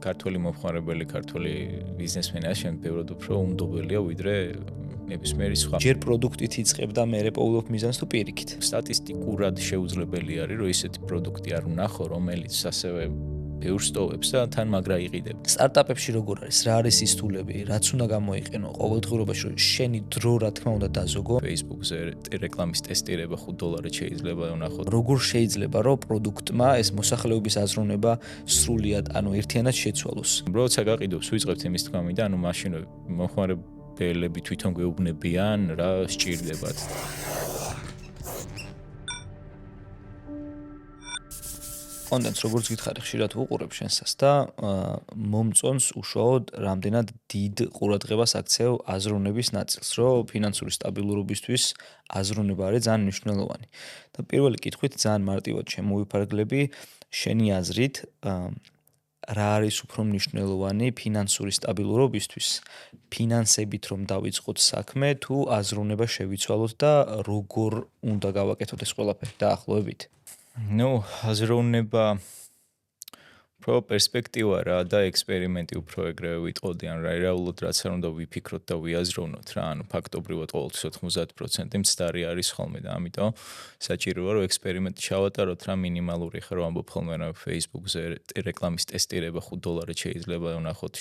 ქართველი მომხმარებელი, ქართველი ბიზნესმენი ასე ბევრად უფრო უმდობელია ვიდრე ნებისმიერი სხვა. ჯერ პროდუქტით იწყებ და მერე პოულობ მიზანს თუ პირიქით. სტატისტიკურად შეუძლებელი არის, რომ ისეთი პროდუქტი არ ვნახო, რომელიც ასევე ბევრს ტოვებს და თან მაგრა იყიდებ. სტარტაპებში როგორ არის? რა არის ის თულები? რაც უნდა გამოიყენო ყოველდღიურობაში, რომ შენი დრო რა თქმა უნდა დაზოგო? Facebook-ზე რეკლამის ტესტირება $5 შეიძლება ვნახოთ. როგორ შეიძლება რომ პროდუქტმა ეს მოსახლეობის აზროვნება სრულიად, ერთიანად შეცვალოს? როცა გაყიდობს, ვიწყებთ იმის თქმამდე, მაშინ მომხმარებლები თვითონ გვეუბნებიან რა სჭირდებათ. კონტენტს როგორც გითხარი, ხშირად ვუყურებ შენსას და მომწონს უშუალოდ რამდენად დიდ ყურადღებას აქცევ აზროვნების ნაწილს, რომ ფინანსური სტაბილურობისთვის აზროვნება არის ძალიან მნიშვნელოვანი. და პირველი კითხვით ძალიან მარტივად შემოვიფარგლები, შენი აზრით რა არის უფრო მნიშვნელოვანი ფინანსური სტაბილურობისთვის? ფინანსებით რომ დავიწყოთ საქმე, თუ აზროვნება შევიცვალოთ და როგორ უნდა გავაკეთოთ ეს ყველაფერი დაახლოებით? აზროვნება უფრო პერსპექტივა რა და ექსპერიმენტი უფრო ეგრევე ვიტყოდი, რეალურად რაც არ უნდა ვიფიქროთ და ვიაზროვნოთ რა, ფაქტობრივად ყოველთვის 90% მცდარი არის ხოლმე და ამიტომ საჭიროა რომ ექსპერიმენტი ჩავატაროთ რა მინიმალური ხარ რომ ამბობ ხოლმე რა Facebook-ზე რეკლამის ტესტირება $5 შეიძლება ვნახოთ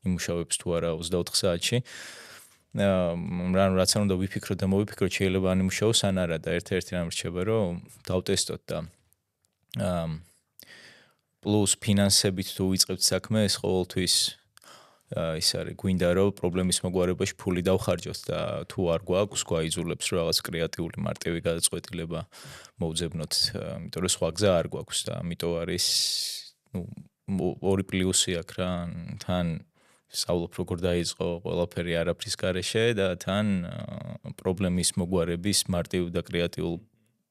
იმუშავებს თუ არა 24 საათში. რაც არ უნდა ვიფიქროთ და მოვიფიქროთ შეიძლება ან იმუშაოს ან არა და ერთ-ერთი რამ რჩება რომ დავტესტოთ და პლუს ფინანსებით თუ ვიწყებთ საქმე ეს ყოველთვის ის არის გვინდა რომ პრობლემის მოგვარებაში ფული დავხარჯოთ და თუ არ გვაქვს გვაიძულებს რომ რაღაც კრეატიული მარტივი გადაწყვეტილება მოვძებნოთ იმიტომ რომ სხვა გზა არ გვაქვს და ამიტომ არის ორი პლუსი აქვს რა თან სწავლობ როგორ დაიწყო ყველაფერი არაფრის გარეშე და თან პრობლემის მოგვარების მარტივ და კრეატიულ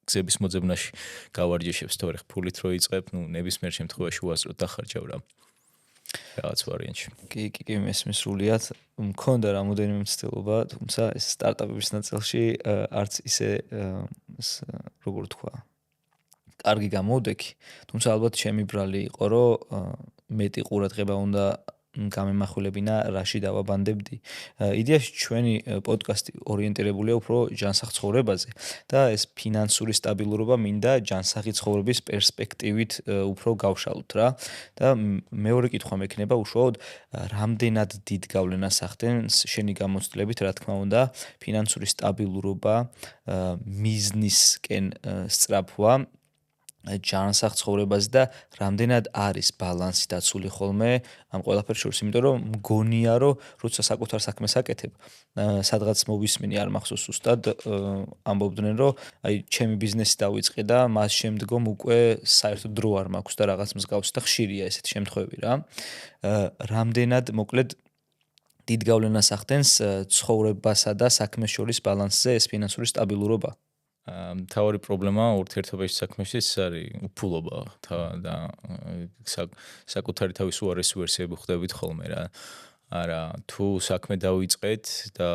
გზების მოძებნაში გავარჯიშებს თორე ფულით რო იწყებ, ნებისმიერ შემთხვევაში უაზრო დახარჯავ რა. რაღაც ვარიანტში. კი, მესმის სრულიად. მქონდა რამოდენიმე მცდელობა, თუმცა ეს სტარტაპების ნაწილში არც ისე როგორ თქვა, კარგი გამოვდექი, თუმცა ალბათ ჩემი ბრალი იყო, რომ მეტი ყურადღება უნდა გამემახვილებინა რაში დავაბანდებდი. იდეაში ჩვენი პოდკასტი ორიენტირებულია უფრო ჯანსაღ ცხოვრებაზე და ეს ფინანსური სტაბილურობა მინდა ჯანსაღი ცხოვრების პერსპექტივით უფრო გავშალოთ რა. და მეორე კითხვა მექნება უშუალოდ რამდენად დიდ გავლენას ახდენს შენი გამოცდილებით, რა თქმა უნდა, ფინანსური სტაბილურობა, მიზნისკენ სწრაფვა ჯანსაღ ცხოვრებაზე და რამდენად არის ბალანსი დაცული ხოლმე ამ ყველაფერს შორის, იმიტომ რომ მგონია რომ როცა საკუთარ საქმეს აკეთებ, სადღაც მოვისმინე არ მახსოვს ზუსტად, ამბობდნენ რომ აი ჩემი ბიზნესი დავიწყე და მას შემდგომ უკვე საერთოდ დრო არ მაქვს და რაღაც მსგავსი და ხშირია ესეთი შემთხვევები რა. რამდენად მოკლედ დიდ გავლენას ახდენს ცხოვრებასა და საქმეს შორის ბალანსზე ეს ფინანსური სტაბილურობა? მთავარი პრობლემა ურთიერთობაში საქმეში არის უფულობა და საკუთარი თავის უარესი ვერსიები ხვდებით ხოლმე რა. არა, თუ საქმე დავიწყეთ და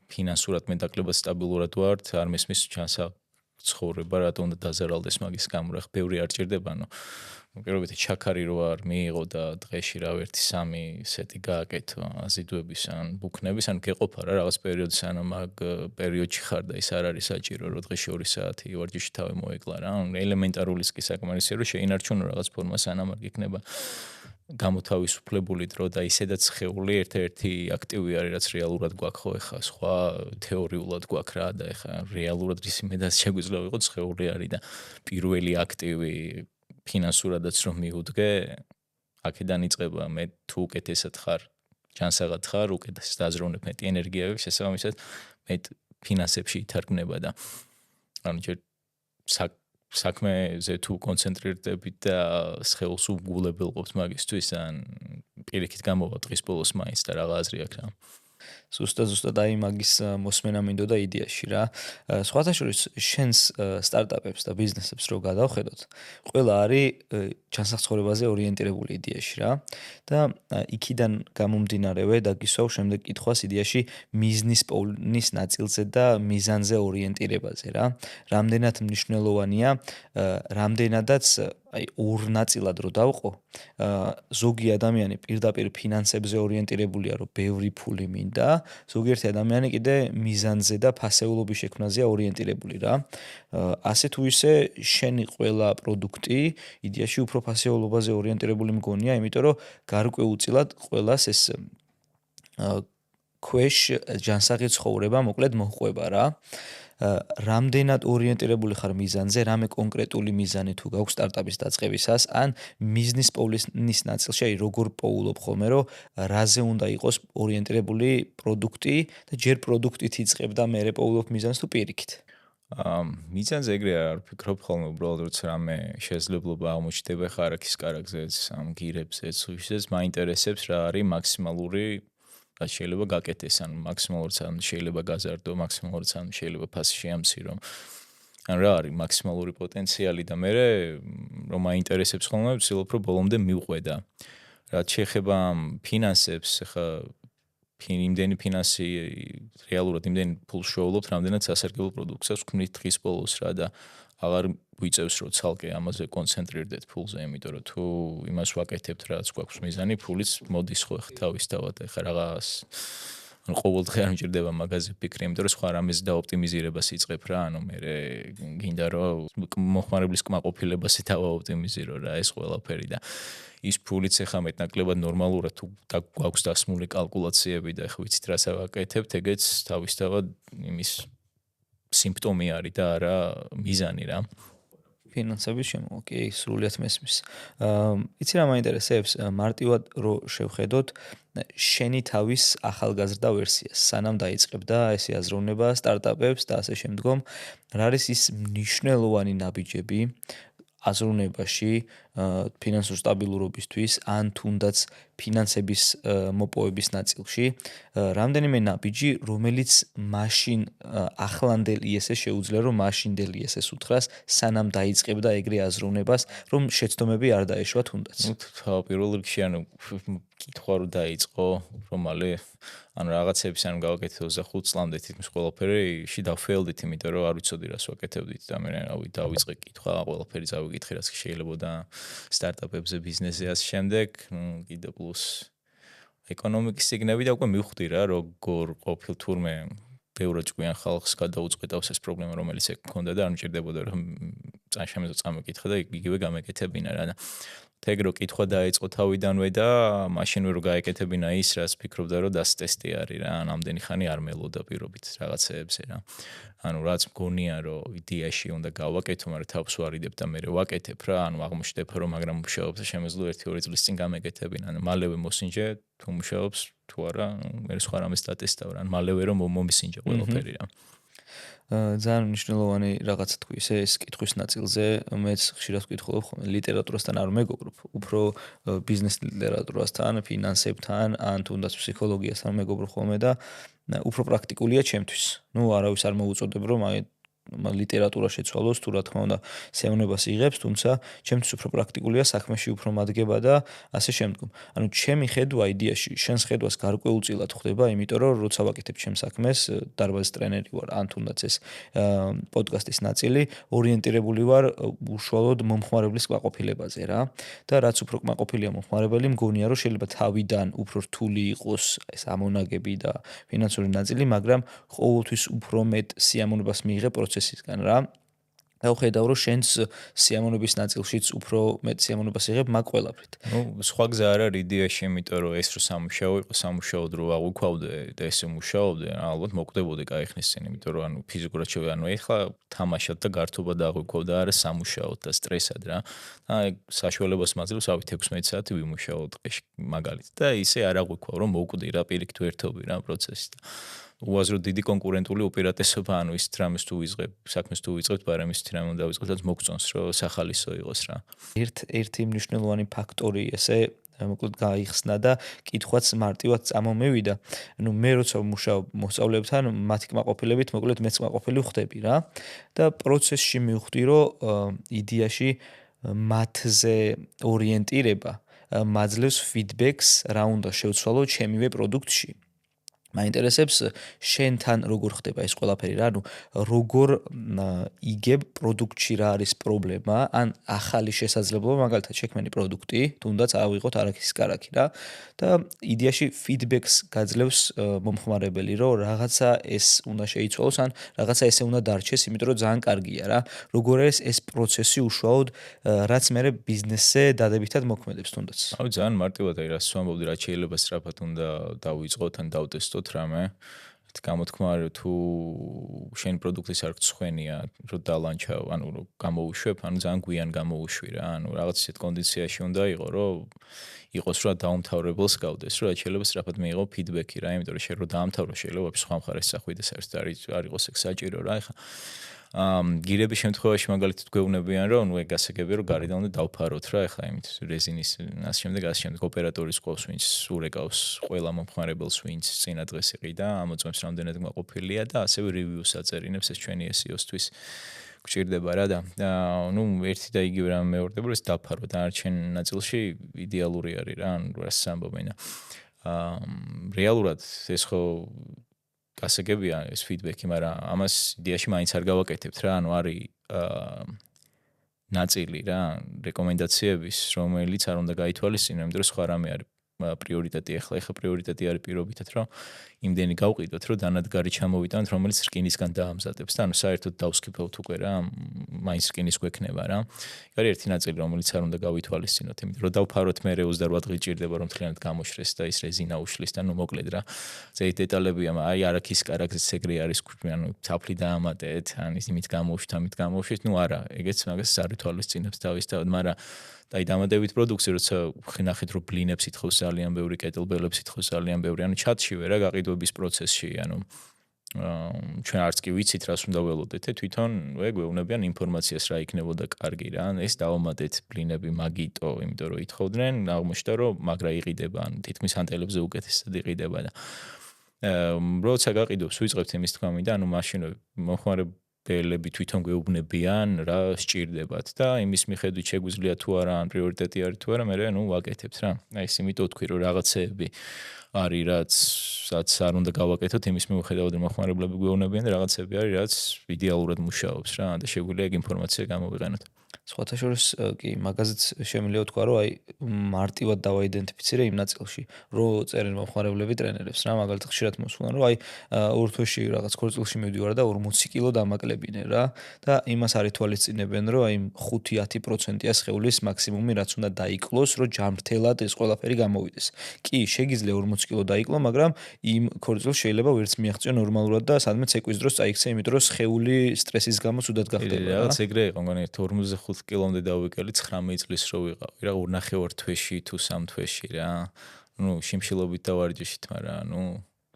ფინანსურად მეტაკლებად სტაბილურად ვართ, არ მესმის ჯანსაღ ცხოვრება, რატომ უნდა დაზარალდეს მაგის გამო, რა ბევრი არ ჭირდება, პირობითი ჩაქარი რო არ მიიღო და დღეში რა ერთი 3 სეტი გააკეთო აზიდვების ან ბუქნების ან გეყოფა რა რაღაც პერიოდი სანამ მაგ პერიოდში ხარ და ის არ არის საჭირო რომ დღეში 2 საათი ვარჯიში თავი მოეკლა რა ელემენტარული ის კი საკმარისია რომ შეინარჩუნო რაღაც ფორმა სანამ არ გიქნება გამოთავისუფლებული დრო და ისედაც ხეული ერთ-ერთი აქტივი არის რაც რეალურად გვაქვს ხო ეხა სხვა თეორიულად გვაქვს რა და ეხა რეალურად ისი მედაც შეგვიძლია ვიყოთ ხეული არის და პირველი აქტივი ფინანსურადაც რომ მიუდგე, აქედან იწყება მე თუ უკეთესად ხარ, ჯანსაღად ხარ, უკეთესად დაზროვნებ მეტი ენერგია აქვს, შესაბამისად მეტ ფინანსებში ითარგმნება და ანუ ჯერ საქმეზე თუ კონცენტრირდებით და სხეულს უგულებელყოფთ მაგისთვის, ან პირიქით გამოვა დღის ბოლოს მაინც და რა აზრი აქვს რა. ზუსტად აი მაგის მოსმენა მინდოდა იდეაში რა. სხვათა შორის შენს სტარტაპებს და ბიზნესებს რო გადავხედოთ, ყველა არის ჯანსაღ ცხოვრებაზე ორიენტირებული იდეაში რა. და იქიდან გამომდინარევე დაგისვავ შემდეგ კითხვას იდეაში მიზნის პოვნის ნაწილზე და მიზანზე ორიენტირებაზე რა. რამდენად მნიშვნელოვანია, რამდენადაც აი ორ ნაწილად რო დავყო, ზოგი ადამიანი პირდაპირ ფინანსებზე ორიენტირებულია, რომ ბევრი ფული მინდა, ზოგიერთი ადამიანი კიდე მიზანზე და ფასეულობის შექმნაზეა ორიენტირებული რა. ასე თუ ისე შენი ყველა პროდუქტი იდეაში უფრო ფასეულობაზე ორიენტირებული მგონია, იმიტომ რომ გარკვეულწილად ყველას ეს ქვეშ ჯანსაღი ცხოვრება მოკლედ მოჰყვება რა. რამდენად ორიენტირებული ხარ მიზანზე, რამე კონკრეტული მიზანი თუ გაქვს სტარტაპის დაწყებისას, ან მიზნის პოვლის ნაწილში, აი როგორ პოულობ ხოლმე, რომ რაზე უნდა იყოს ორიენტირებული პროდუქტი და ჯერ პროდუქტით იწყებ და მერე პოულობ მიზანს თუ პირიქით. მიზანზე ეგრე არ ვფიქრობ ხოლმე, უბრალოდ როცა რამე შესაძლებლობა აღმოჩნდება ხარაკის კარაგზეც, ამ გირებზეც, ისეც მაინტერესებს რა არის მაქსიმალური რაც შეიძლება გაკეთდეს, ან მაქსიმალურიც ან შეიძლება გაზარდო, მაქსიმალურიც ან შეიძლება ფასი შეამცირო. ან რა არის მაქსიმალური პოტენციალი და მე რომ მაინტერესებს ხოლმე, ვცდილობ რომ ბოლომდე მივყვედა. რაც შეეხება ფინანსებს, ხა იმდენი ფინანსი რეალურად იმდენი ფულს შოულობთ, რამდენად სასარგებლო პროდუქტს ვქმნით დღის ბოლოს რა და აღარ გვიწევს რომ ცალკე ამაზე კონცენტრირდეთ ფულზე, იმიტომ რომ თუ იმას ვაკეთებთ, რაც გვაქვს მიზანი, ფულიც მოდის ხო ხა თავისთავად, ხა რაღაც ან ყოველდღე არ მჭირდება მაგაზე ფიქრი, იმიტომ რომ სხვა რამეს დაოპტიმიზირებას იწყებ რა, ანუ მე გინდა რომ მოხმარებლის კმაყოფილებას დავაოპტიმიზირო რა, ეს ყველაფერი და ის ფულიც ახლა მეტნაკლებად ნორმალურად თუ გვაქვს დასმული კალკულაციები და ახლა ვიცით რას ავაკეთებთ, ეგეც თავისთავად იმის სიმპტომი არის და არა მიზანი რა. ფინანსების შემოვა, კი, სრულიად მესმის. იცი რა მაინტერესებს, მარტივად რო შევხედოთ შენი თავის ახალგაზრდა ვერსიას, სანამ დაიწყებ და ესე აზროვნება სტარტაპებს და ასე შემდგომ, რა არის ის მნიშვნელოვანი ნაბიჯები აზროვნებაში ფინანსურ სტაბილურობისთვის ან თუნდაც ფინანსების მოპოვების ნაწილში, რამდენიმე ნაბიჯი, რომელიც მაშინ ახლანდელ იესეს შეუძლია, რომ მაშინდელ იესეს უთხრას, სანამ დაიწყებ და ეგრე აზროვნებას, რომ შეცდომები არ დაეშვა თუნდაც. პირველ რიგში ანუ კითხვა რო დაიწყო, რომ მალე ანუ რაღაცების ანუ გავაკეთე 25 წლამდე თითქმის ყველაფერი დავფეილდით, იმიტომ რომ არ ვიცოდი რას ვაკეთებდით და მე რავი დავიწყე კითხვა, ყველაფერი წავიკითხე რაც შეიძლებოდა სტარტაპებზე, ბიზნესზე ასე შემდეგ, კიდე პლუს ეკონომიკის სიგნები და უკვე მივხვდი რა, როგორ ყოფილ თურმე ბევრად ჭკვიან ხალხს გადაუწყვეტავს ეს პრობლემა, რომელიც ეგ მქონდა და არ მჭირდებოდა რომ წამშემეზე წამოკითხე და იგივე გამეკეთებინა რა და ეგ რო კითხვა დაიწყო თავიდანვე და მაშინვე რო გაეკეთებინა ის, რაც ფიქრობდა რომ დასტესტი არის რა, ამდენი ხანი არ მელოდა პირობით რაღაცეებზე რა. ანუ რაც მგონია რომ იდეაში უნდა გავაკეთო, მაგრამ თავს ვარიდებ და მე ვაკეთებ რა, ანუ აღმოჩნდება რომ მაგრამ მუშაობს და შემეძლო 1-2 წლის წინ გამეკეთებინა. ანუ მალევე მოსინჯე თუ მუშაობს თუ არა, მე სხვა რამეს დატესტავ რა, ანუ მალევე რომ მომისინჯე ყველაფერი რა. ძალიან მნიშვნელოვანი რაღაცა თქვი ისე ეს კითხვის ნაწილზე მეც ხშირად ვკითხულობ ხოლმე ლიტერატურასთან არ მეგობრობ, უფრო ბიზნეს ლიტერატურასთან, ფინანსებთან, ან თუნდაც ფსიქოლოგიასთან მეგობრობ ხოლმე და უფრო პრაქტიკულია ჩემთვის. ნუ არავის არ მოუწოდებ რომ აი ლიტერატურა შეცვალოს თუ რა თქმა უნდა სევნებას იღებს, თუმცა ჩემთვის უფრო პრაქტიკულია საქმეში უფრო მადგება და ასე შემდგომ. ანუ ჩემი ხედვა იდეაში, შენს ხედვას გარკვეულწილად ხდება, იმიტომ რომ როცა ვაკეთებ ჩემს საქმეს, დარბაზის ტრენერი ვარ, ან თუნდაც ეს პოდკასტის ნაწილი, ორიენტირებული ვარ უშუალოდ მომხმარებლის კმაყოფილებაზე რა. და რაც უფრო კმაყოფილია მომხმარებელი, მგონია რომ შეიძლება თავიდან უფრო რთული იყოს ეს ამონაგები და ფინანსური ნაწილი, მაგრამ ყოველთვის უფრო მეტ სიამოვნებას მიიღებ პროცესისგან რა. და ვხედავ რომ შენს სიამოვნების ნაწილშიც უფრო მეტ სიამოვნებას იღებ მაგ ყველაფრით. ნუ სხვა გზა არ არის იდეაში, იმიტომ რომ ეს რო სამუშაო იყო, სამუშაოდ რო აღვიქვავდე და ესე მუშაობდე, ალბათ მოკვდებოდი кайხნის წინ, იმიტომ რომ ანუ ფიზიკურად ანუ ეხლა თამაშად და გართობა დააღვიქვავ და არა სამუშაოდ და სტრესად რა. და საშუალებას მაძლევს ავით 16 საათი ვიმუშაო დღეში მაგალითად და ისე არ აღვიქვავ რომ მოვკვდი რა პირიქით ვერთობი რა პროცესით. უაზრო დიდი კონკურენტული უპირატესობა, ანუ ის რამეს თუ ვიწყებ, საქმეს თუ ვიწყებ, მაგრამ ის რამე უნდა ვიწყებ, რაც მოგწონს, რომ სახალისო იყოს რა. ერთი მნიშვნელოვანი ფაქტორი ესე მოკლედ გაიხსნა და კითხვაც მარტივად წამომევიდა. ანუ მე როცა ვმუშაობ მოსწავლეებთან, მათი კმაყოფილებით მოკლედ მეც კმაყოფილი ვხდები რა. და პროცესში მივხვდი, რომ იდეაში მათზე ორიენტირება მაძლევს ფიდბექს, რა უნდა შევცვალო ჩემივე პროდუქტში. მაინტერესებს შენთან როგორ ხდება ეს ყველაფერი რა, ანუ როგორ იგებ პროდუქტში რა არის პრობლემა, ან ახალი შესაძლებლობა, მაგალითად შექმენი პროდუქტი, თუნდაც ავიღოთ არაქისის კარაქი რა და იდეაში ფიდბექს გაძლევს მომხმარებელი, რომ რაღაცა ეს უნდა შეიცვალოს, ან რაღაცა ესე უნდა დარჩეს, იმიტომ რომ ძალიან კარგია რა. როგორ არის ეს პროცესი უშუალოდ, რაც მე ბიზნესზე დადებითად მოქმედებს თუნდაც. ავი ძალიან მარტივად აი რას ვამბობდი, რაც შეიძლება სწრაფად უნდა დავიწყოთ ან დავტესტოთ რამე. გამოთქმა არის თუ შენ პროდუქტის არ გწხვენია, რომ დალანჩავ, ანუ რომ გამოუშვებ, ანუ ძალიან გვიან გამოუშვი რა. ანუ რაღაც ისეთ კონდიციაში უნდა იყოს, რომ იყოს რა დაუმთავრებელს გავდეს, რომ შეიძლება სწრაფად მიიღო ფიდბექი რა, იმიტომ რომ შენ რო დაამთავრო, შეიძლება ვაფშე სხვა მხარეს წახვიდე საერთოდ არ იყოს ეგ საჭირო რა. ეხლა გირების შემთხვევაში მაგალითად გვეუბნებიან რომ ნუ ეგ გასაგებია რომ გარედან უნდა დავფაროთ რა ეხლა იმით რეზინის ასე შემდეგ ოპერატორის ყავს ვინც ურეკავს ყველა მომხმარებელს ვინც წინა დღეს იყიდა ამოწმებს რამდენად გაყოფილია და ასევე რივიუს აწერინებს ეს ჩვენი SEO-სთვის გვჭირდება რა და ნუ ერთი და იგივე რამე მეორდება რომ ეს დავფარო დანარჩენ ნაწილში იდეალური არის რა ანუ რას ამბობენ რეალურად ეს ხო გასაგებია ეს ფიდბექი, მაგრამ ამას იდეაში მაინც არ გავაკეთებთ რა, ანუ არის ნაწილი რა, რეკომენდაციების, რომელიც არ უნდა გაითვალისწინო, იმიტომ რომ სხვა რამე არის პრიორიტეტი ახლა პრიორიტეტი არის პირობითად რომ იმდენი გავყიდოთ რომ დანადგარი ჩამოვიტანოთ რომელიც რკინისგან დაამზადებს და ანუ საერთოდ დავსკიფებთ უკვე რა მაინც რკინის გვექნება რა ეგ არის ერთი ნაწილი რომელიც არ უნდა გავითვალისწინოთ იმიტომ რომ დავფაროთ მე 28 დღე ჭირდება რომ მთლიანად გამოშრეს და ის რეზინა უშლის და ნუ მოკლედ რა ზეი დეტალებია აი არაქის კარაქის ეგრე არის ანუ თაფლი დაამატეთ ან ის იმით გამოუშვით ამით გამოუშვით ნუ არა ეგეც მაგას არ ვითვალისწინებს თავისთავად მაგრამ და დამატებით პროდუქცია როცა ხნახით რომ ბლინებს ითხოვს ძალიან ბევრი კეტელბელებს ითხოვს ძალიან ბევრი ანუ ჩატშივე რა გაყიდვების პროცესში ანუ ჩვენ არც კი ვიცით რას უნდა ველოდეთ თვითონ გვეუბნებიან ინფორმაციას რა იქნებოდა კარგი რა ეს დავამატეთ ბლინები მაგიტო იმიტომ რომ ითხოვდნენ აღმოჩნდა რომ მაგრა იყიდება ან თითქმის ანტელებზე უკეთესად იყიდება და როცა გაყიდვებს ვიწყებთ იმის თქმით ანუ მაშინ მომხმარებელი ბელები თვითონ გვეუბნებიან რა სჭირდებათ და იმის მიხედვით შეგვიძლია თუ არა ან პრიორიტეტი არის თუ არა მე ნუ ვაკეთებთ რა აი ეს იმიტომ თქვი რომ რაღაცეები არის რაც არ უნდა გავაკეთოთ იმის მიუხედავად რომ მომხმარებლები გვეუბნებიან და რაღაცეები არის რაც იდეალურად მუშაობს რა და შეგვიძლია ეგ ინფორმაცია გამოვიყენოთ სხვათა შორის კი მაგაზეც შემიძლია თქვა რომ აი მარტივად დავაიდენტიფიცირე იმ ნაწილში რომ წერენ მომხმარებლები ტრენერებს რა მაგალითად ხშირად მოსულან რომ აი ორ თვეში რაღაც ქორწილში მივდივარ და 40 კილო დამაკლებინე რა და იმას არ ითვალისწინებენ რომ აი 5-10%-ია სხეულის მაქსიმუმი რაც უნდა დაიკლოს რომ ჯანმრთელად ეს ყველაფერი გამოვიდეს კი შეგიძლია 40 კილო დაიკლო მაგრამ იმ ქორწილს შეიძლება ვერც მიაღწიო ნორმალურად და სადმე ცეკვის დროს წაიქცე იმიტომ რომ სხეული სტრესის გამო სუდად გახდება რა რაღაც ეგრე იყო მგონი 45 კილომდე დავიკელი 19 წლის რო ვიყავი რა 2.5 თვეში თუ 3 თვეში რა ნუ შიმშილობით დავარჯიშით მაგრამ ნუ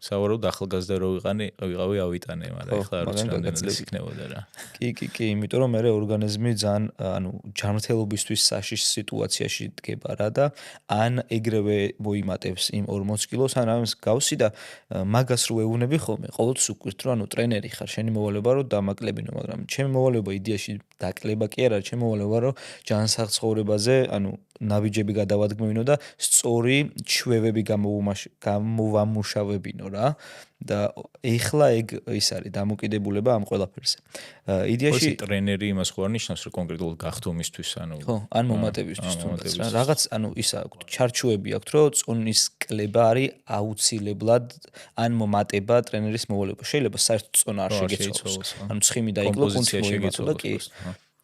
სავარაუდოდ ახალგაზრდა რო ვიყავი ავიტანე მაგრამ ეხლა არ ვიცი რამდენად ეს იქნებოდა რა კი იმიტომ რომ მე ორგანიზმი ძალიან ანუ ჯანმრთელობისთვის საშიშ სიტუაციაში დგება რა და ან ეგრევე მოიმატებს იმ 40 კილოს ან ამას გავსი და მაგას რო ეუბნები ხოლმე ყოველთვის უკვირთ რომ ანუ ტრენერი ხარ შენი მოვალეობა რომ დამაკლებინო მაგრამ ჩემი მოვალეობა იდეაში დაკლება კი არა ჩემი მოვალეობა რომ ჯანსაღ ცხოვრებაზე ანუ ნაბიჯები გადავადგმევინო და სწორი ჩვევები გამოვამუშავებინო რა და ეხლა ეგ ის არის დამოკიდებულება ამ ყველაფერზე. იდეაში ტრენერი იმას ხო არ ნიშნავს რომ კონკრეტულად გახდომისთვის ანუ ხო ან მომატებისთვის თუნდაც რა რაღაც ანუ ის აქვს ჩარჩოები აქვს რომ წონის კლება არის აუცილებლად ან მომატება ტრენერის მოვალეობა შეიძლება საერთოდ წონა არ შეგეცვალოს ანუ ცხიმი დაიკლო კუნთი მოიმატო და კი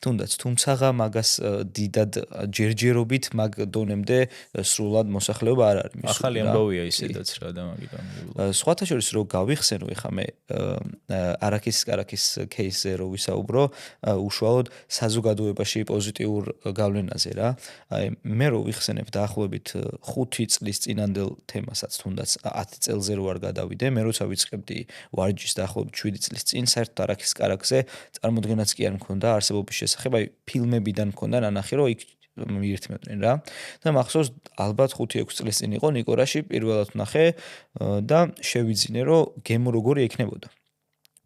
თუნდაც თუმცაღა მაგას დიდად ჯერჯერობით მაგ დონემდე სრულად მოსახლეობა არ არის მისული. ახალი ამბავია ისედაც რა და მაგიდან. სხვათა შორის რო გავიხსენო ეხა მე არაქის кейსზე რო ვისაუბრო, უშუალოდ საზოგადოებაში პოზიტიურ გავლენაზე რა. აი მე რო ვიხსენებ დაახლოებით 5 წლის წინანდელ თემასაც თუნდაც 10 წელზე რო არ გადავიდე, მე როცა ვიწყებდი ვარჯიშს დაახლოებით 7 წლის წინ საერთოდ არაქის კარაქზე წარმოდგენაც კი არ მქონდა არსებობის შესახებ, აი ფილმებიდან მქონდა ნანახი, რომ იქ მიირთმევდნენ რა. და მახსოვს ალბათ 5-6 წლის წინ იყო ნიკორაში პირველად ვნახე და შევიძინე, რომ გემო როგორი ექნებოდა.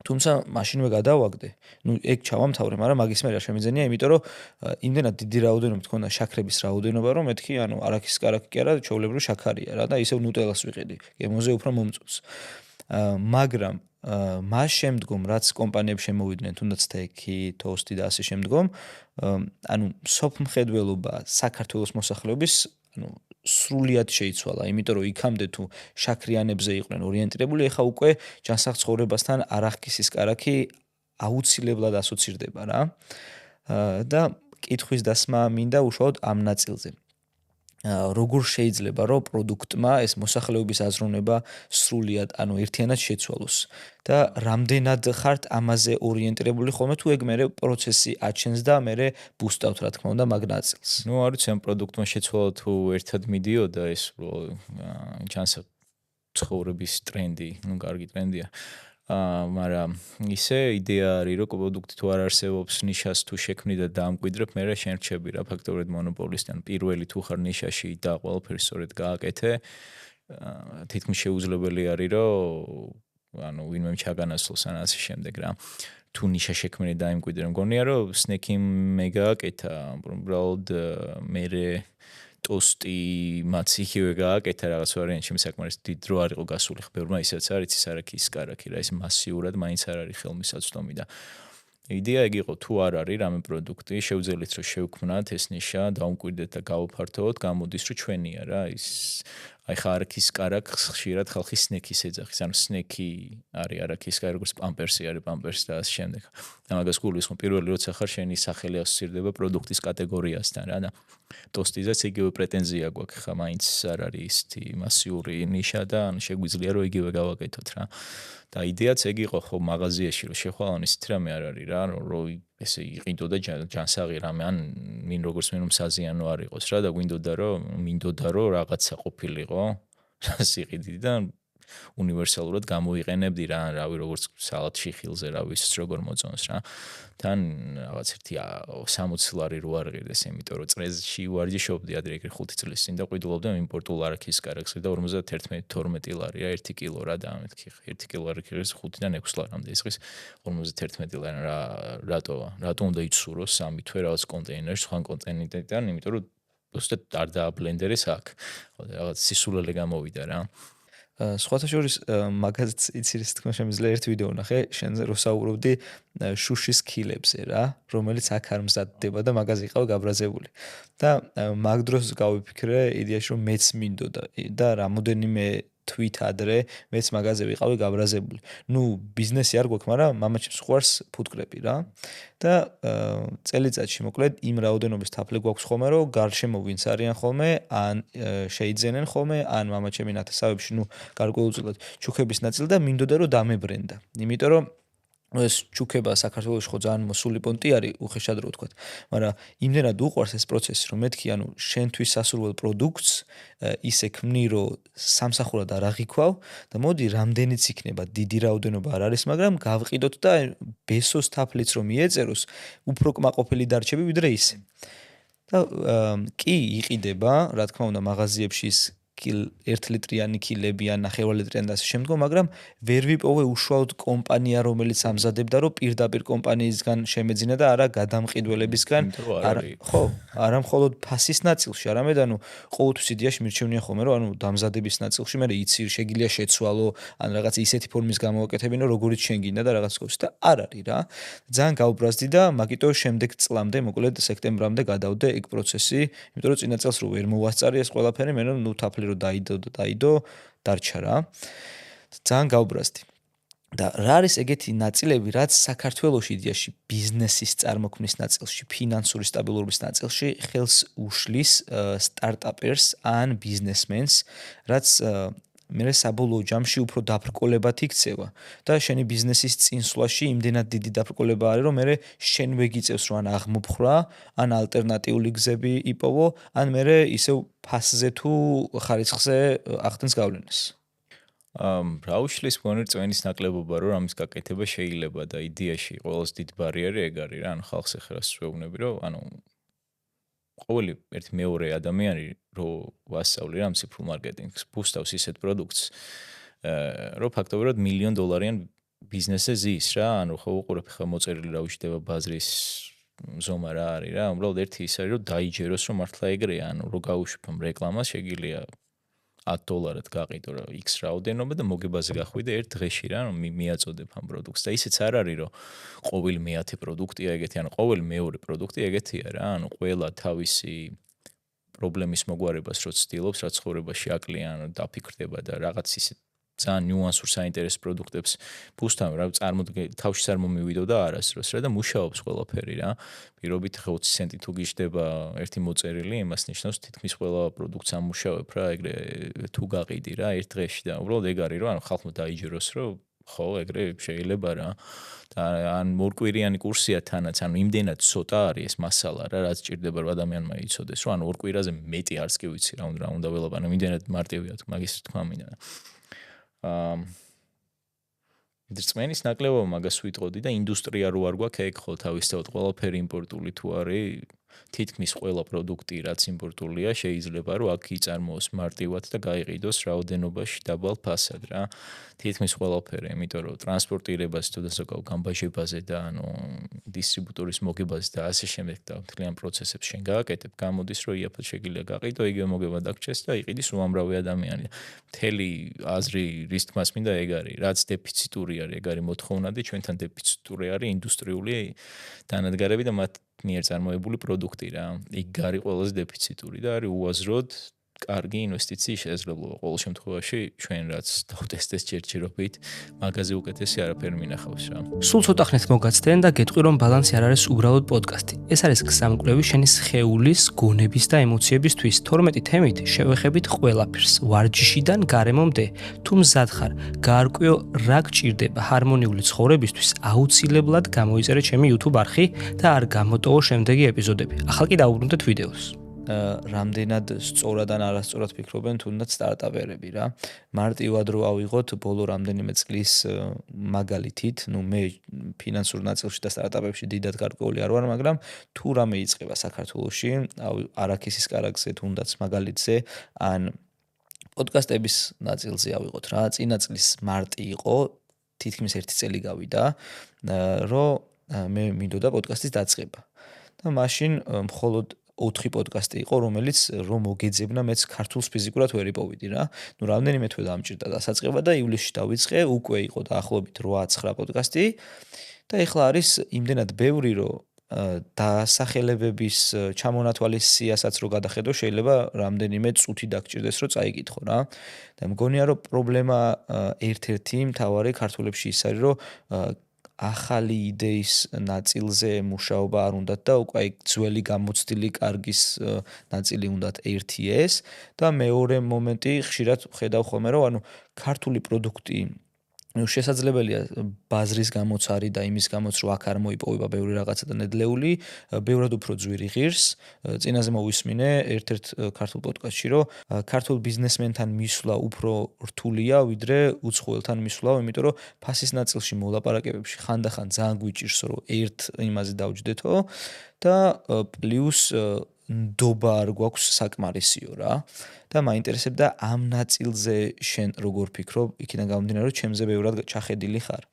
თუმცა მაშინვე გადავაგდე. ნუ ეგ ჩავამთავრე, მაგრამ მაგის მე რა შემიძლია, იმიტომ რომ იმდენად დიდი რაოდენობით მქონდა შაქრების რაოდენობა, რომ მეთქი, ანუ არაქის კარაქი კი არა, ჩვეულებრივ შაქარია რა და ისევ ნუტელას ვიყიდი. გემოზე უფრო მომწონს. მაგრამ მას შემდგომ რაც კომპანიებს შემოვიდნენ, თუნდაც Tech-ი, Toast-ი და ასე შემდგომ, ანუ სოფმხედველობა საქართველოს მოსახლეობის, ანუ სრულიად შეიცვალა, იმიტომ რომ იქამდე თუ შაქრიანებზე იყვნენ ორიენტირებული, ეხა უკვე ჯანსაღ ცხოვრებასთან არახკისის კარაქი აუცილებლად ასოცირდება რა. და კითხვის დასმა მინდა უშუალოდ ამ ნაწილზე. როგორ შეიძლება რომ პროდუქტმა ეს მოსახლეობის აზროვნება სრულიად, ანუ ერთიანად შეცვალოს და რამდენად ხართ ამაზე ორიენტირებული ხოლმე თუ ეგ მერე პროცესი აჩენს და მერე ბუსტავთ რა თქმა უნდა მაგ ნაწილს. ნუ არ ვიცი ამ პროდუქტმა შეცვალა თუ ერთად მიდიოდა ეს ჯანსაღ ცხოვრების ტრენდი, ნუ კარგი ტრენდია. მაგრამ ისე იდეა არის რომ პროდუქტი თუ არ არსებობს ნიშას თუ შექმნი და დაამკვიდრებ, მე შენ რჩები რა ფაქტობრივად მონოპოლისტი, ან პირველი თუ ხარ ნიშაში და ყველაფერი სწორედ გააკეთე, თითქმის შეუძლებელი არის რომ ანუ ვინმე ჩაგანაცვლოს ან ასე შემდეგ რა. თუ ნიშა შექმნი და დაიმკვიდრე, მგონია რომ სნექი მე გააკეთა, უბრალოდ მე Toast-ი მაც იგივე გააკეთა რაღაც ვარიანტში, საკმაოდ დიდ დრო არ იყო გასული ხბერმა, ისაც არის ის არაქის კარაქი რა, ეს მასიურად მაინც არ არის ხელმისაწვდომი და იდეა ეგ იყო თუ არ არის რამე პროდუქტი, შევძელით რომ შევქმნათ ეს ნიშა, დავუმკვიდრეთ და გავუფართოვოთ, გამოდის რომ ჩვენია რა, ის აი ხა არაქის კარაქს ხშირად ხალხი სნექის ეძახის, ანუ სნექი არის არაქის კარაქი, როგორც პამპერსი არის პამპერსი და ასე შემდეგ. და მაგას გულისხმობ, პირველი როცა ხარ შენი სახელი ასოცირდება პროდუქტის კატეგორიასთან რა და Toast-იზეც იგივე პრეტენზია გვაქვს, ხა მაინც არ არის ისეთი მასიური ნიშა და ანუ შეგვიძლია რომ იგივე გავაკეთოთ რა. და იდეაც ეგ იყო ხო მაღაზიაში რომ შეხვალან ისეთ რამე არ არის რა, რომ ესე იყიდო და ჯანსაღი რამე ან მინ როგორც მინიმუმ საზიანო არ იყოს რა და მინდოდა რომ რაღაცა ყოფილიყო სიყიდი და უნივერსალურად გამოიყენებდი რა, რავი როგორც სალათში ხილზე რა ვიცით როგორ მოწონს რა. თან რაღაც ერთი 60 ლარი რო არღირდეს, იმიტომ რომ წრეში ვარჯიშობდი ადრე ეგრე 5 წლის წინ და ყიდულობდი იმპორტულ არაქის კარაქს და 51-12 ლარია 1 კილო რა და მეთქი 1 კილო არაქის 5-დან 6 ლარამდე ისყის 51 ლარი რა რატო უნდა იცუროს 3 თვე რაღაც კონტეინერში სხვა კონტეინერიდან, იმიტომ რომ უბრალოდ არ დააბლენდერეს აქ. რაღაც სისულელე გამოვიდა რა. სხვათა შორის მაგაზიც იცი რის თქმა შემიძლია ერთ ვიდეო ნახე შენზე რო საუბრობდი შუშის ქილებზე რა, რომელიც აქ არ მზადდება და მაგაზე იყავ გაბრაზებული. და მაგ დროს გავიფიქრე იდეაში რომ მეც მინდოდა და რამოდენიმე თვით ადრე მეც მაგაზე ვიყავი გაბრაზებული. ნუ ბიზნესი არ გვაქვს, მაგრამ მამაჩემს ხვარს ფუტკრები რა. და წელიწადში მოკლედ იმ რაოდენობის თაფლი გვაქვს ხოლმე, რომ გარშემო ვინც არიან ხოლმე, ან შეიძენენ ხოლმე, ან მამაჩემი ნათესავებში, ნუ გარკვეულწილად ჩუქების ნაწილი და მინდოდა რომ დამებრენდა. იმიტომ რომ ეს ჩუქება საქართველოში ხო ძალიან მოსული პონტი არის, უხეშად რო ვთქვათ. მაგრამ იმდენად უყვარს ეს პროცესი, რომ მეთქი, ანუ შენთვის სასურველ პროდუქტს ისე ქმნი, რომ სამსახურად არ აღიქვავ და მოდი რამდენიც იქნება, დიდი რაოდენობა არ არის, მაგრამ გავყიდოთ და ბესოს თაფლიც რომ მიეწეროს, უფრო კმაყოფილი დარჩები ვიდრე ისე. და კი იყიდება, რა თქმა უნდა, მაღაზიებში 1 ლიტრიანი კილები ან 9 ლიტრიანი და ასე შემდგომ, მაგრამ ვერ ვიპოვე უშუალოდ კომპანია, რომელიც ამზადებდა, რომ პირდაპირ კომპანიისგან შემეძინა და არა გადამყიდველებისგან, ხო, არა მხოლოდ ფასის ნაწილში, არამედ ანუ ყოველთვის იდეაში მირჩევნია ხოლმე, რომ ანუ დამზადების ნაწილში მე იცი შეგიძლია შეცვალო, ან რაღაც ისეთი ფორმის გამოვაკეთებინო, როგორიც შენ გინდა და რაღაც კობს და არ არის რა. ძალიან გაუბრაზდი და მაგიტო შემდეგ წლამდე, მოკლედ სექტემბრამდე გადავდე ეგ პროცესი, იმიტომ რომ წინა წელს რო ვერ მოვასწარი ეს ყველაფერი, მე ნუ თაფლი რომ დაიდო დარჩა რა. ძალიან გაუბრაზდი. და რა არის ეგეთი ნაწილები, რაც საქართველოში იდეაში ბიზნესის წარმოქმნის ნაწილში, ფინანსური სტაბილურობის ნაწილში ხელს უშლის სტარტაპერს ან ბიზნესმენს, რაც მე საბოლოო ჯამში უფრო დაბრკოლებად იქცევა და შენი ბიზნესის წინსვლაში იმდენად დიდი დაბრკოლება არის, რომ მე შენ ვეგიწევს რომ ან აღმოფხრა, ან ალტერნატიული გზები იპოვო, ან მე ისევ ფასზე თუ ხარისხზე ახდენს გავლენას. რა უშლის მგონი წვენის ნაკლებობა რომ ამის გაკეთება შეიძლება და იდეაში ყველაზე დიდი ბარიერი ეგ არის რა, ანუ ხალხს ეხერას ვეუბნები რომ ანუ ყოველი ერთი მეორე ადამიანი რო ვასწავლი რა ციფრულ მარკეტინგს, ბუსტავს ისეთ პროდუქტს, რომ ფაქტობრივად $1,000,000-იან ბიზნესზე ზის რა, ანუ ხო უყურებ ხა მოწერილი რა უშდება ბაზრის ზომა რა არის რა, უბრალოდ ერთი ის არის რომ დაიჯეროს რომ მართლა ეგრეა, ანუ რო გაუშვებ რეკლამას შეგიძლია $10 გაყიდო რა X რაოდენობა და მოგებაზე გახვიდე ერთ დღეში რა მიაწოდებ ამ პროდუქტს და ისეც არ არის რომ ყოველ მეათე პროდუქტია ეგეთი ანუ ყოველ მეორე პროდუქტი ეგეთია რა ანუ ყველა თავისი პრობლემის მოგვარებას რო ცდილობს რა ცხოვრებაში აკლიან დაფიქრდება და რაღაც ისე ძალიან ნიუანსურ საინტერესო პროდუქტებს ბუსთან რა თავშიც არ მომივიდო და არასდროს რა და მუშაობს ყველაფერი რა პირობით 20 ცენტი თუ გიждდება ერთი მოწერილი იმას ნიშნავს თითქმის ყველა პროდუქტს ამუშავებ რა ეგრე თუ გაყიდი რა ერთ დღეში და უბრალოდ ეგ არის რომ ანუ ხალხმა დაიჯეროს რომ ხო ეგრე შეიძლება რა და ან ორკვირიანი კურსია თანაც ანუ იმდენად ცოტა არის ეს მასალა რა რაც ჭირდება რომ ადამიანმა იცოდეს რომ ანუ ორ კვირაზე მეტი არც კი ვიცი რა უნდა ველაპარაკო იმდენად მარტივია მაგის თქმა მინდა ძრწმენის ნაკლებობა მაგას ვიტყოდი და ინდუსტრია რო არ გვაქვს ეგ ხო თავისთავად ყველაფერი იმპორტული თუ არის თითქმის ყველა პროდუქტი რაც იმპორტულია შეიძლება რომ აქ იწარმოოს მარტივად და გაიყიდოს რაოდენობაში დაბალ ფასად რა თითქმის ყველაფერი იმიტომ რომ ტრანსპორტირებას თუ დასაკავ გამბაჟებაზე და ანუ დისტრიბუტორის მოგებაზე და ასე შემდეგ და მთლიან პროცესებს შენ გააკეთებ გამოდის რომ იაფად შეგიძლია გაყიდო იგივე მოგება დაგჭეს და იყიდის უამრავი ადამიანი მთელი აზრი რის თქმას მინდა ეგ არის რაც დეფიციტური არის ეგ არის მოთხოვნადი ჩვენთან დეფიციტური არის ინდუსტრიული დანადგარები და მათ მიერ წარმოებული პროდუქტი რა. იქ არის ყველაზე დეფიციტური და არის უაზროდ კარგი ინვესტიციის შესაძლებლობა. ყოველ შემთხვევაში ჩვენ რაც დავტესტეს ჯერჯერობით, მაგაზე უკეთესი არაფერი მინახავს რა. სულ ცოტა ხნით მოგაცდენ და გეტყვი რომ ბალანსი არ არის უბრალოდ პოდკასტი. ეს არის გზამკვლევი შენი სხეულის, გონების და ემოციებისთვის 12 თემით შევეხებით ყველაფერს. ვარჯიშიდან გარემომდე, თუ მზად ხარ, გაარკვიო რა გჭირდება ჰარმონიული ცხოვრებისთვის, აუცილებლად გამოიწერე ჩემი YouTube არხი და არ გამოტოვო შემდეგი ეპიზოდები. ახლა კი დავუბრუნდეთ ვიდეოს. რამდენად სწორად ან არასწორად ფიქრობენ თუნდაც სტარტაპერები რა. მარტივად რო ავიღოთ ბოლო რამდენიმე წლის მაგალითით, ну მე ფინანსურ ნაწილში და სტარტაპებში დიდად გარკვეული არ ვარ, მაგრამ თუ რამე იწყება საქართველოში, არაქისის კარაგზე თუნდაც მაგალითზე, ან პოდკასტების ნაწილზე ავიღოთ რა. წინა წლის მარტი იყო, თითქმის 1 წელი გავიდა, რომ მე მინდოდა პოდკასტის დაწყება. და მაშინ მხოლოდ 4 პოდკასტი იყო, რომელიც რომ მოგეძებნა მეც ქართულს ფიზიკურად ვერ იპოვიდი რა. ნუ რამდენიმე თვე დამჭირდა დასაწყება და ივლისში დავიწყე, უკვე იყო დაახლოებით 8-9 პოდკასტი და ეხლა არის იმდენად ბევრი, რომ დასახელებების ჩამონათვალისიასაც რო გადახედო, შეიძლება რამდენიმე წუთი დაგჭირდეს, რომ წაიკითხო რა. და მგონია, რომ პრობლემა ერთ-ერთი მთავარი ქართულებში ის არის, რომ ახალი იდეის ნაწილზე მუშაობა არ უნდათ და უკვე აი ძველი გამოცდილი კარგის ნაწილი უნდათ ერთი ეს და მეორე მომენტი ხშირად ხედავ ხოლმე რომ ანუ ქართული პროდუქტი შესაძლებელია ბაზრის გამოც არის და იმის გამოც რომ აქ არ მოიპოვება ბევრი რაღაცა და ნედლეული, ბევრად უფრო ძვირი ღირს. წინაზე მოვისმინე ერთ-ერთ ქართულ პოდკასტში, რომ ქართულ ბიზნესმენთან მისვლა უფრო რთულია, ვიდრე უცხოელთან მისვლა, იმიტომ რომ ფასის ნაწილში მოლაპარაკებებში ხანდახან ძალიან გვიჭირს, რომ ერთ იმაზე დავჯდეთო და პლუს ნდობა არ გვაქვს საკმარისიო რა. და მაინტერესებდა ამ ნაწილზე შენ როგორ ფიქრობ, იქიდან გამომდინარე რომ ჩემზე ბევრად ჩახედილი ხარ.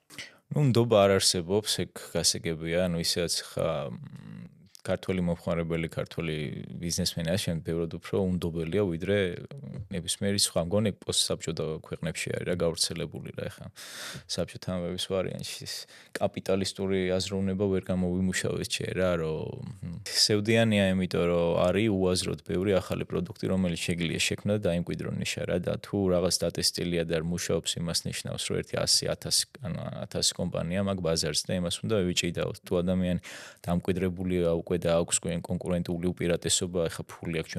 ნუ ნდობა არ არსებობს, ეგ გასაგებია, ანუ ისედაც ხა ქართველი მომხმარებელი, ქართველი ბიზნესმენი ასე ბევრად უფრო უნდობელია, ვიდრე ნებისმიერი სხვა მგონი პოსტსაბჭოთა ქვეყნებში არის რა გავრცელებული რა ეხა. საბჭოთა ამბების ვარიანტში კაპიტალისტური აზროვნება ვერ გამოვიმუშავეს ჯერ რა, რომ სევდიანია, იმიტომ რომ არის უაზროდ ბევრი ახალი პროდუქტი, რომელიც შეგიძლია შექმნა და დაიმკვიდრო ნიშა რა და თუ რაღაც დატესტილია და მუშაობს, იმას ნიშნავს, რომ ერთი 100-1000 ან 1000 კომპანია მაგ ბაზარს და იმას უნდა ვიჭიდაოთ. თუ ადამიანი დამკვიდრებულია უკვე და აქვს კონკურენტული უპირატესობა, ეხა ფული აქვს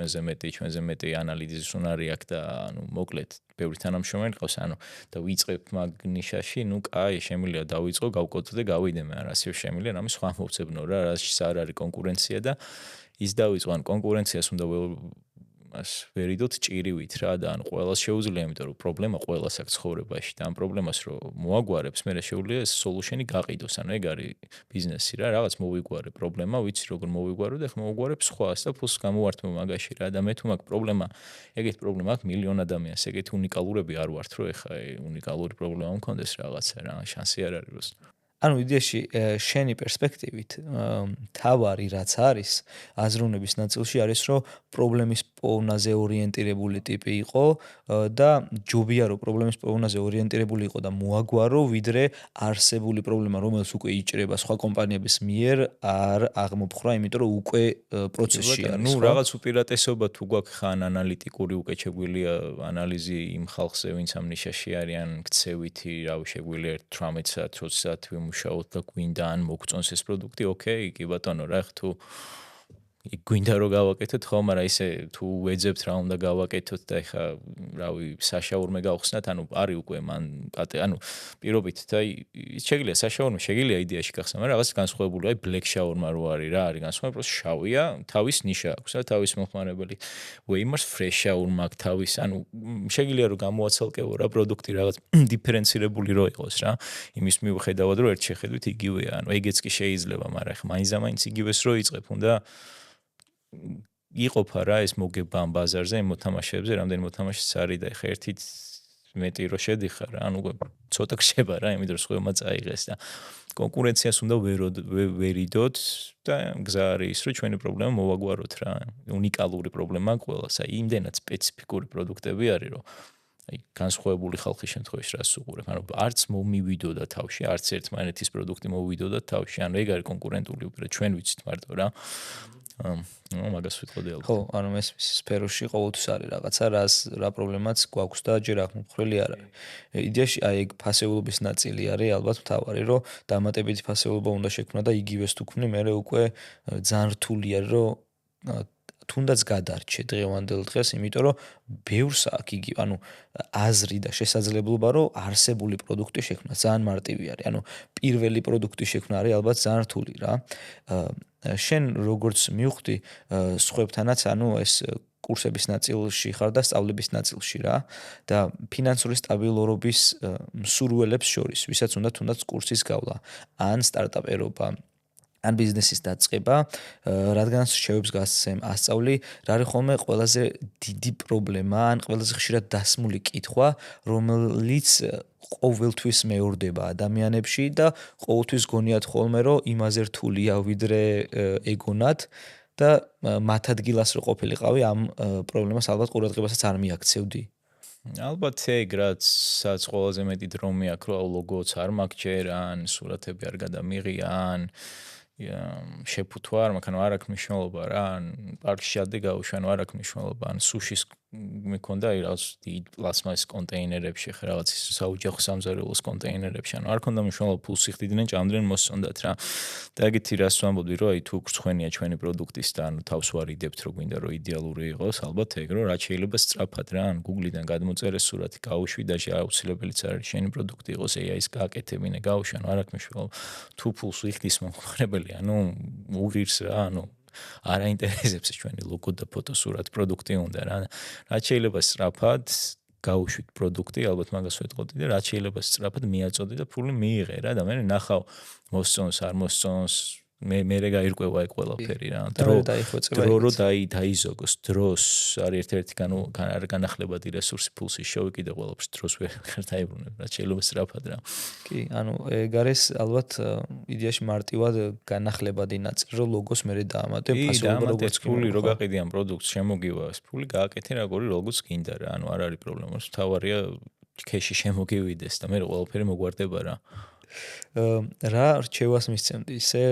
ჩვენზე მეტი ანალიზის უნარი აქვს და ანუ მოკლედ ბევრი თანამშრომელი ყავს, ანუ და ვიწყებ მაგ ნიშაში, ნუ კაი, შემიძლია დავიწყო, გავკოდო და გავიდე, მაგრამ ასე შემიძლია რამე სხვა მოვცებნო რა, რასაც არ არის კონკურენცია და ის დავიწყო, ან კონკურენციას უნდა ვერიდოთ ჭირივით რა და ან ყველას შეუძლია, იმიტომ რომ პრობლემა ყველას აქვს ცხოვრებაში და ამ პრობლემას რომ მოაგვარებს, მე შეუძლია ეს სოლუშენი გაყიდოს, ანუ ეგ არის ბიზნესი რა, რაღაც მოვიგვარე პრობლემა, ვიცი როგორ მოვიგვარო და ეხლა მოვიგვარებ სხვას და ფულს გამოვართმევ მაგაში რა და მე თუ მაგ პრობლემა, ეგეთ პრობლემა აქვს მილიონ ადამიანს, ეგეთი უნიკალურები არ ვართ, რომ ეხლა უნიკალური პრობლემა მქონდეს რაღაცა რა, შანსი არ არის. ანუ იდეაში შენი პერსპექტივით თავარი რაც არის აზროვნების ნაწილში არის რომ პრობლემის პოვნაზე ორიენტირებული ტიპი იყო და ჯობია რომ პრობლემის პოვნაზე ორიენტირებული იყო და მოაგვარო ვიდრე არსებული პრობლემა რომელიც უკვე იჭრება სხვა კომპანიების მიერ არ აღმოფხრა იმიტომ რომ უკვე პროცესში არის ნუ რაღაც უპირატესობა თუ გვაქვს ხან ანალიტიკური უკვე შეგვიძლია ანალიზი იმ ხალხზე ვინც ამ ნიშაში არიან ქცევითი რავი შეგვიძლია 18 საათ 20 საათ ვიმუშაოთ და გვინდა ან მოგწონს ეს პროდუქტი ოკეი კი ბატონო რა თუ გვინდა რომ გავაკეთოთ ხო მაგრამ ისე თუ ვეძებთ რა უნდა გავაკეთოთ და ეხა რავი საშაურმე გავხსნათ ანუ არის უკვე მან ანუ პირობით და შეგიძლია საშაურმე შეგიძლია იდეაში გახსნა მაგრამ რაღაც განსხვავებული აი black shower-მა რო არის რა არის განსხვავებული პროს შავია თავის ნიშა აქვს რა თავის მოხმარებელი ვეიმარს fresh shower-მა აქვს თავის ანუ შეგიძლია რომ გამოაცალკევო რა პროდუქტი რაღაც დიფერენცირებული რო იყოს რა იმის მიუხედავად რომ ერთ შეხედვით იგივეა ანუ ეგეც კი შეიძლება მაგრამ ეხა მაინც იგივეს რო იწყებ უნდა იყოფა რა ეს მოგება ამ ბაზარზე იმ მოთამაშეებზე რამდენი მოთამაშეც არის და ეხა ერთით მეტი რო შედიხარ რა ანუ ცოტა ხდება რა იმიტომ რომ სხვამა წაიღეს და კონკურენციას უნდა ვერიდოთ და გზა არის რომ ჩვენი პრობლემა მოვაგვაროთ რა უნიკალური პრობლემაა ყველას აი იმდენად სპეციფიკური პროდუქტები არის რომ აი განსხვავებული ხალხის შემთხვევაში რას უყურებ ანუ არც მომივიდოდა თავში არც ერთმანეთის პროდუქტი მოვიდოდა თავში ანუ ეგ არის კონკურენტული უპირატესობა ჩვენ ვიცით მარტო რა მაგას ვიტყოდი ალბათ. ხო, ანუ მესმის სფეროში ყოველთვის არის რაღაცა, რა პრობლემაც გვაქვს და ჯერ აღმოფხრილი არ არის. იდეაში აი ეგ ფასეულობის ნაწილი არის ალბათ მთავარი, რომ დამატებითი ფასეულობა უნდა შექმნა და იგივეს თუ ქმნი, მე უკვე ძალიან რთულია, რომ თუნდაც გადარჩე დღევანდელ დღეს, იმიტომ რომ ბევრს აქვს იგი, ანუ აზრი და შესაძლებლობა, რომ არსებული პროდუქტი შექმნა ძალიან მარტივი არის. ანუ პირველი პროდუქტი შექმნა არის ალბათ ძალიან რთული რა. შენ როგორც მივხვდი სხვებთანაც ანუ ეს კურსების ნაწილში ხარ და სწავლების ნაწილში რა და ფინანსური სტაბილურობის მსურველებს შორის ვისაც უნდა თუნდაც კურსის გავლა ან სტარტაპერობა ან ბიზნესის დაწყება რადგან შევებს გასცემ ასწავლი რა არის ხოლმე ყველაზე დიდი პრობლემა ან ყველაზე ხშირად დასმული კითხვა რომელიც ყოველთვის მეორდება ადამიანებში და ყოველთვის გონიათ ხოლმე რომ იმაზე რთულია ვიდრე ეგონათ და მათ ადგილას რო ყოფილიყავი ამ პრობლემას ალბათ ყურადღებასაც არ მიაქცევდი. ალბათ ეგ რაც ყველაზე მეტი დრო მეაქვს რომ ლოგოც არ მაქვს ჯერ ან სურათები არ გადამიღია ან შეფუთვა არ მაქვს, ანუ არ აქვს მნიშვნელობა რა, ან პარკში შადე გავუშვა, ანუ არ აქვს მნიშვნელობა, ან სუშის მქონდა რაღაც დიდ პლასმასის კონტეინერებში, ხა რაღაც საოჯახო სამზარეულოს კონტეინერებში, ანუ არ ქონდა მნიშვნელობა ფულს იხდიდნენ, ჭამდრენ მოსწონდათ რა. და ეგეთი რას ვამბობდი, რომ აი თუ გრცხვენია ჩვენი პროდუქტის და ანუ თავს ვარიდებთ, რომ გვინდა რომ იდეალური იყოს, ალბათ ეგ რომ რაც შეიძლება სწრაფად რა, ან Google-დან გადმოწერე სურათი, გავუშვი და აუცილებელიც არის შენი პროდუქტი იყოს, AI-ს გააკეთებინე, გავუშვი, ანუ არ აქვს მნიშვნელობა. თუ ფულს იხდის მომხმარებელი, ანუ უღირს რა, ანუ არ აინტერესებს ჩვენი ლოგო და ფოტოსურათი პროდუქტი უნდა რა. რაც შეიძლება სწრაფად გავუშვით პროდუქტი, ალბათ მაგას ვეტყოდი და რაც შეიძლება სწრაფად მიაწოდე და ფული მიიღე რა და მე ნახავ მოსწონს არ მოსწონს მე გაირკვევა ეგ ყველაფერი რა. დრო რომ დაიზოგოს დროს არის ერთ-ერთი განახლებადი რესურსი ფულსის შევიკიდე ყველაფერს დროს ვერ დაიბრუნებ რა შეიძლება სწრაფად რა. კი, ანუ ეგ არის ალბათ იდეაში მარტივად განახლებადი ნაწილი რომ ლოგოს მე დაამატებ ფასეულობა როგორც ფული რო გაყიდი ამ პროდუქტს შემოგივა ეს ფული გააკეთე როგორი ლოგოც გინდა რა. ანუ არ არის პრობლემა, თავარია ქეში შემოგივიდეს და მე ყველაფერი მოგვარდება რა. რა რჩევას მისცემდი ისე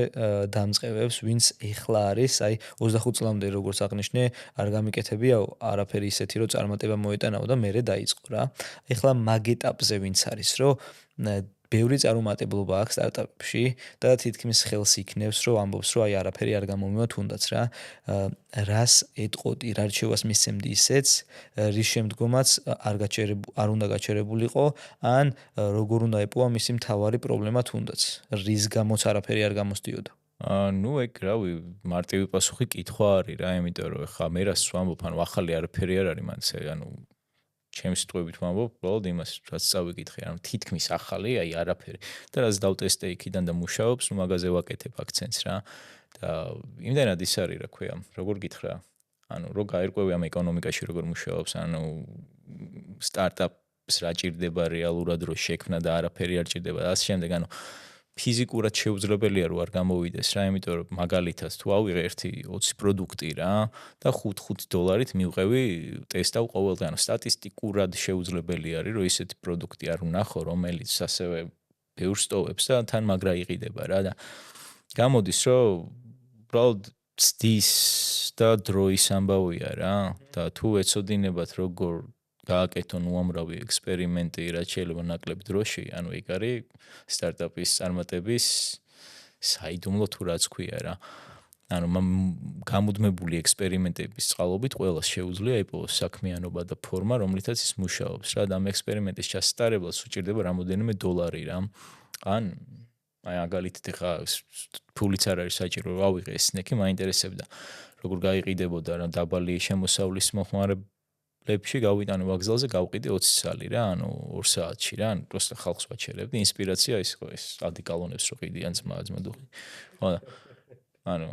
დამწყებებს ვინც ეხლა არის აი 25 წლამდე როგორც აღნიშნე არ გამიკეთებია არაფერი ისეთი რომ წარმატება მოეტანაო და მერე დაიწყო რა ეხლა მაგ ეტაპზე ვინც არის რომ ბევრი წარუმატებლობა აქვს სტარტაპებში და თითქმის ხელს იქნევს რომ ამბობს რომ აი არაფერი არ გამომივა თუნდაც რა რას ეტყოდი რა რჩევას მისცემდი ისეც რის შემდგომაც არ უნდა გაჩერებულიყო ან როგორ უნდა ეპოვა მისი მთავარი პრობლემა თუნდაც რის გამოც არაფერი არ გამოსდიოდა ну ეგ რავი მარტივი პასუხი კითხვა არის რა იმიტომ რომ ხა მე რას ვამბობ ანუ ახალი არაფერი არ არის მანც ანუ ჩემი სიტყვებით ვამბობ უბრალოდ იმას რაც წავიკითხე ანუ თითქმის ახალი აი არაფერი და რაც დავტესტე იქიდან და მუშაობს ნუ მაგაზე ვაკეთებ აქცენტს რა და იმდენად ის არის რა ქვია როგორ გითხრა ანუ რო გაირკვევი ამ ეკონომიკაში როგორ მუშაობს ანუ სტარტაპს რა ჭირდება რეალურად რო შექმნა და არაფერი არ ჭირდება და ასე შემდეგ ანუ ფიზიკურად შეუძლებელია რომ არ გამოვიდეს რა, იმიტომ რომ მაგალითად თუ ავიღე ერთი 20 პროდუქტი რა და $5 მივყევი ტესტავ ყოველდღე. სტატისტიკურად შეუძლებელი არის რომ ისეთი პროდუქტი არ ვნახო, რომელიც ასევე ბევრს ტოვებს და თან მაგრა იყიდება რა და გამოდის რომ უბრალოდ ცდის და დროის ამბავია რა და თუ ეცოდინებათ როგორ გააკეთონ უამრავი ექსპერიმენტი რაც შეიძლება ნაკლებ დროში, ანუ ეგ არის სტარტაპის წარმატების საიდუმლო თუ რაც ქვია რა. ანუ გამუდმებული ექსპერიმენტების წყალობით ყველას შეუძლია იპოვოს საქმიანობა და ფორმა, რომლითაც ის მუშაობს რა და ამ ექსპერიმენტის ჩასატარებლად უჭირდება რამოდენიმე $. რა. ან აი მაგალითად ხა ფულიც არ არის საჭირო რომ ავიღე ეს სნექი, მაინტერესებდა როგორ გაიყიდებოდა რა დაბალი შემოსავლის მოხმარებლებში გავიტანე ვაგზალზე გავყიდე 20 წალი რა, ანუ 2 საათში რა, ანუ პროსტა ხალხს ვაჩერებდი, ინსპირაცია ის ხო ეს ადიკალონებს რო ყიდიან ძმადუხი. ხო და ანუ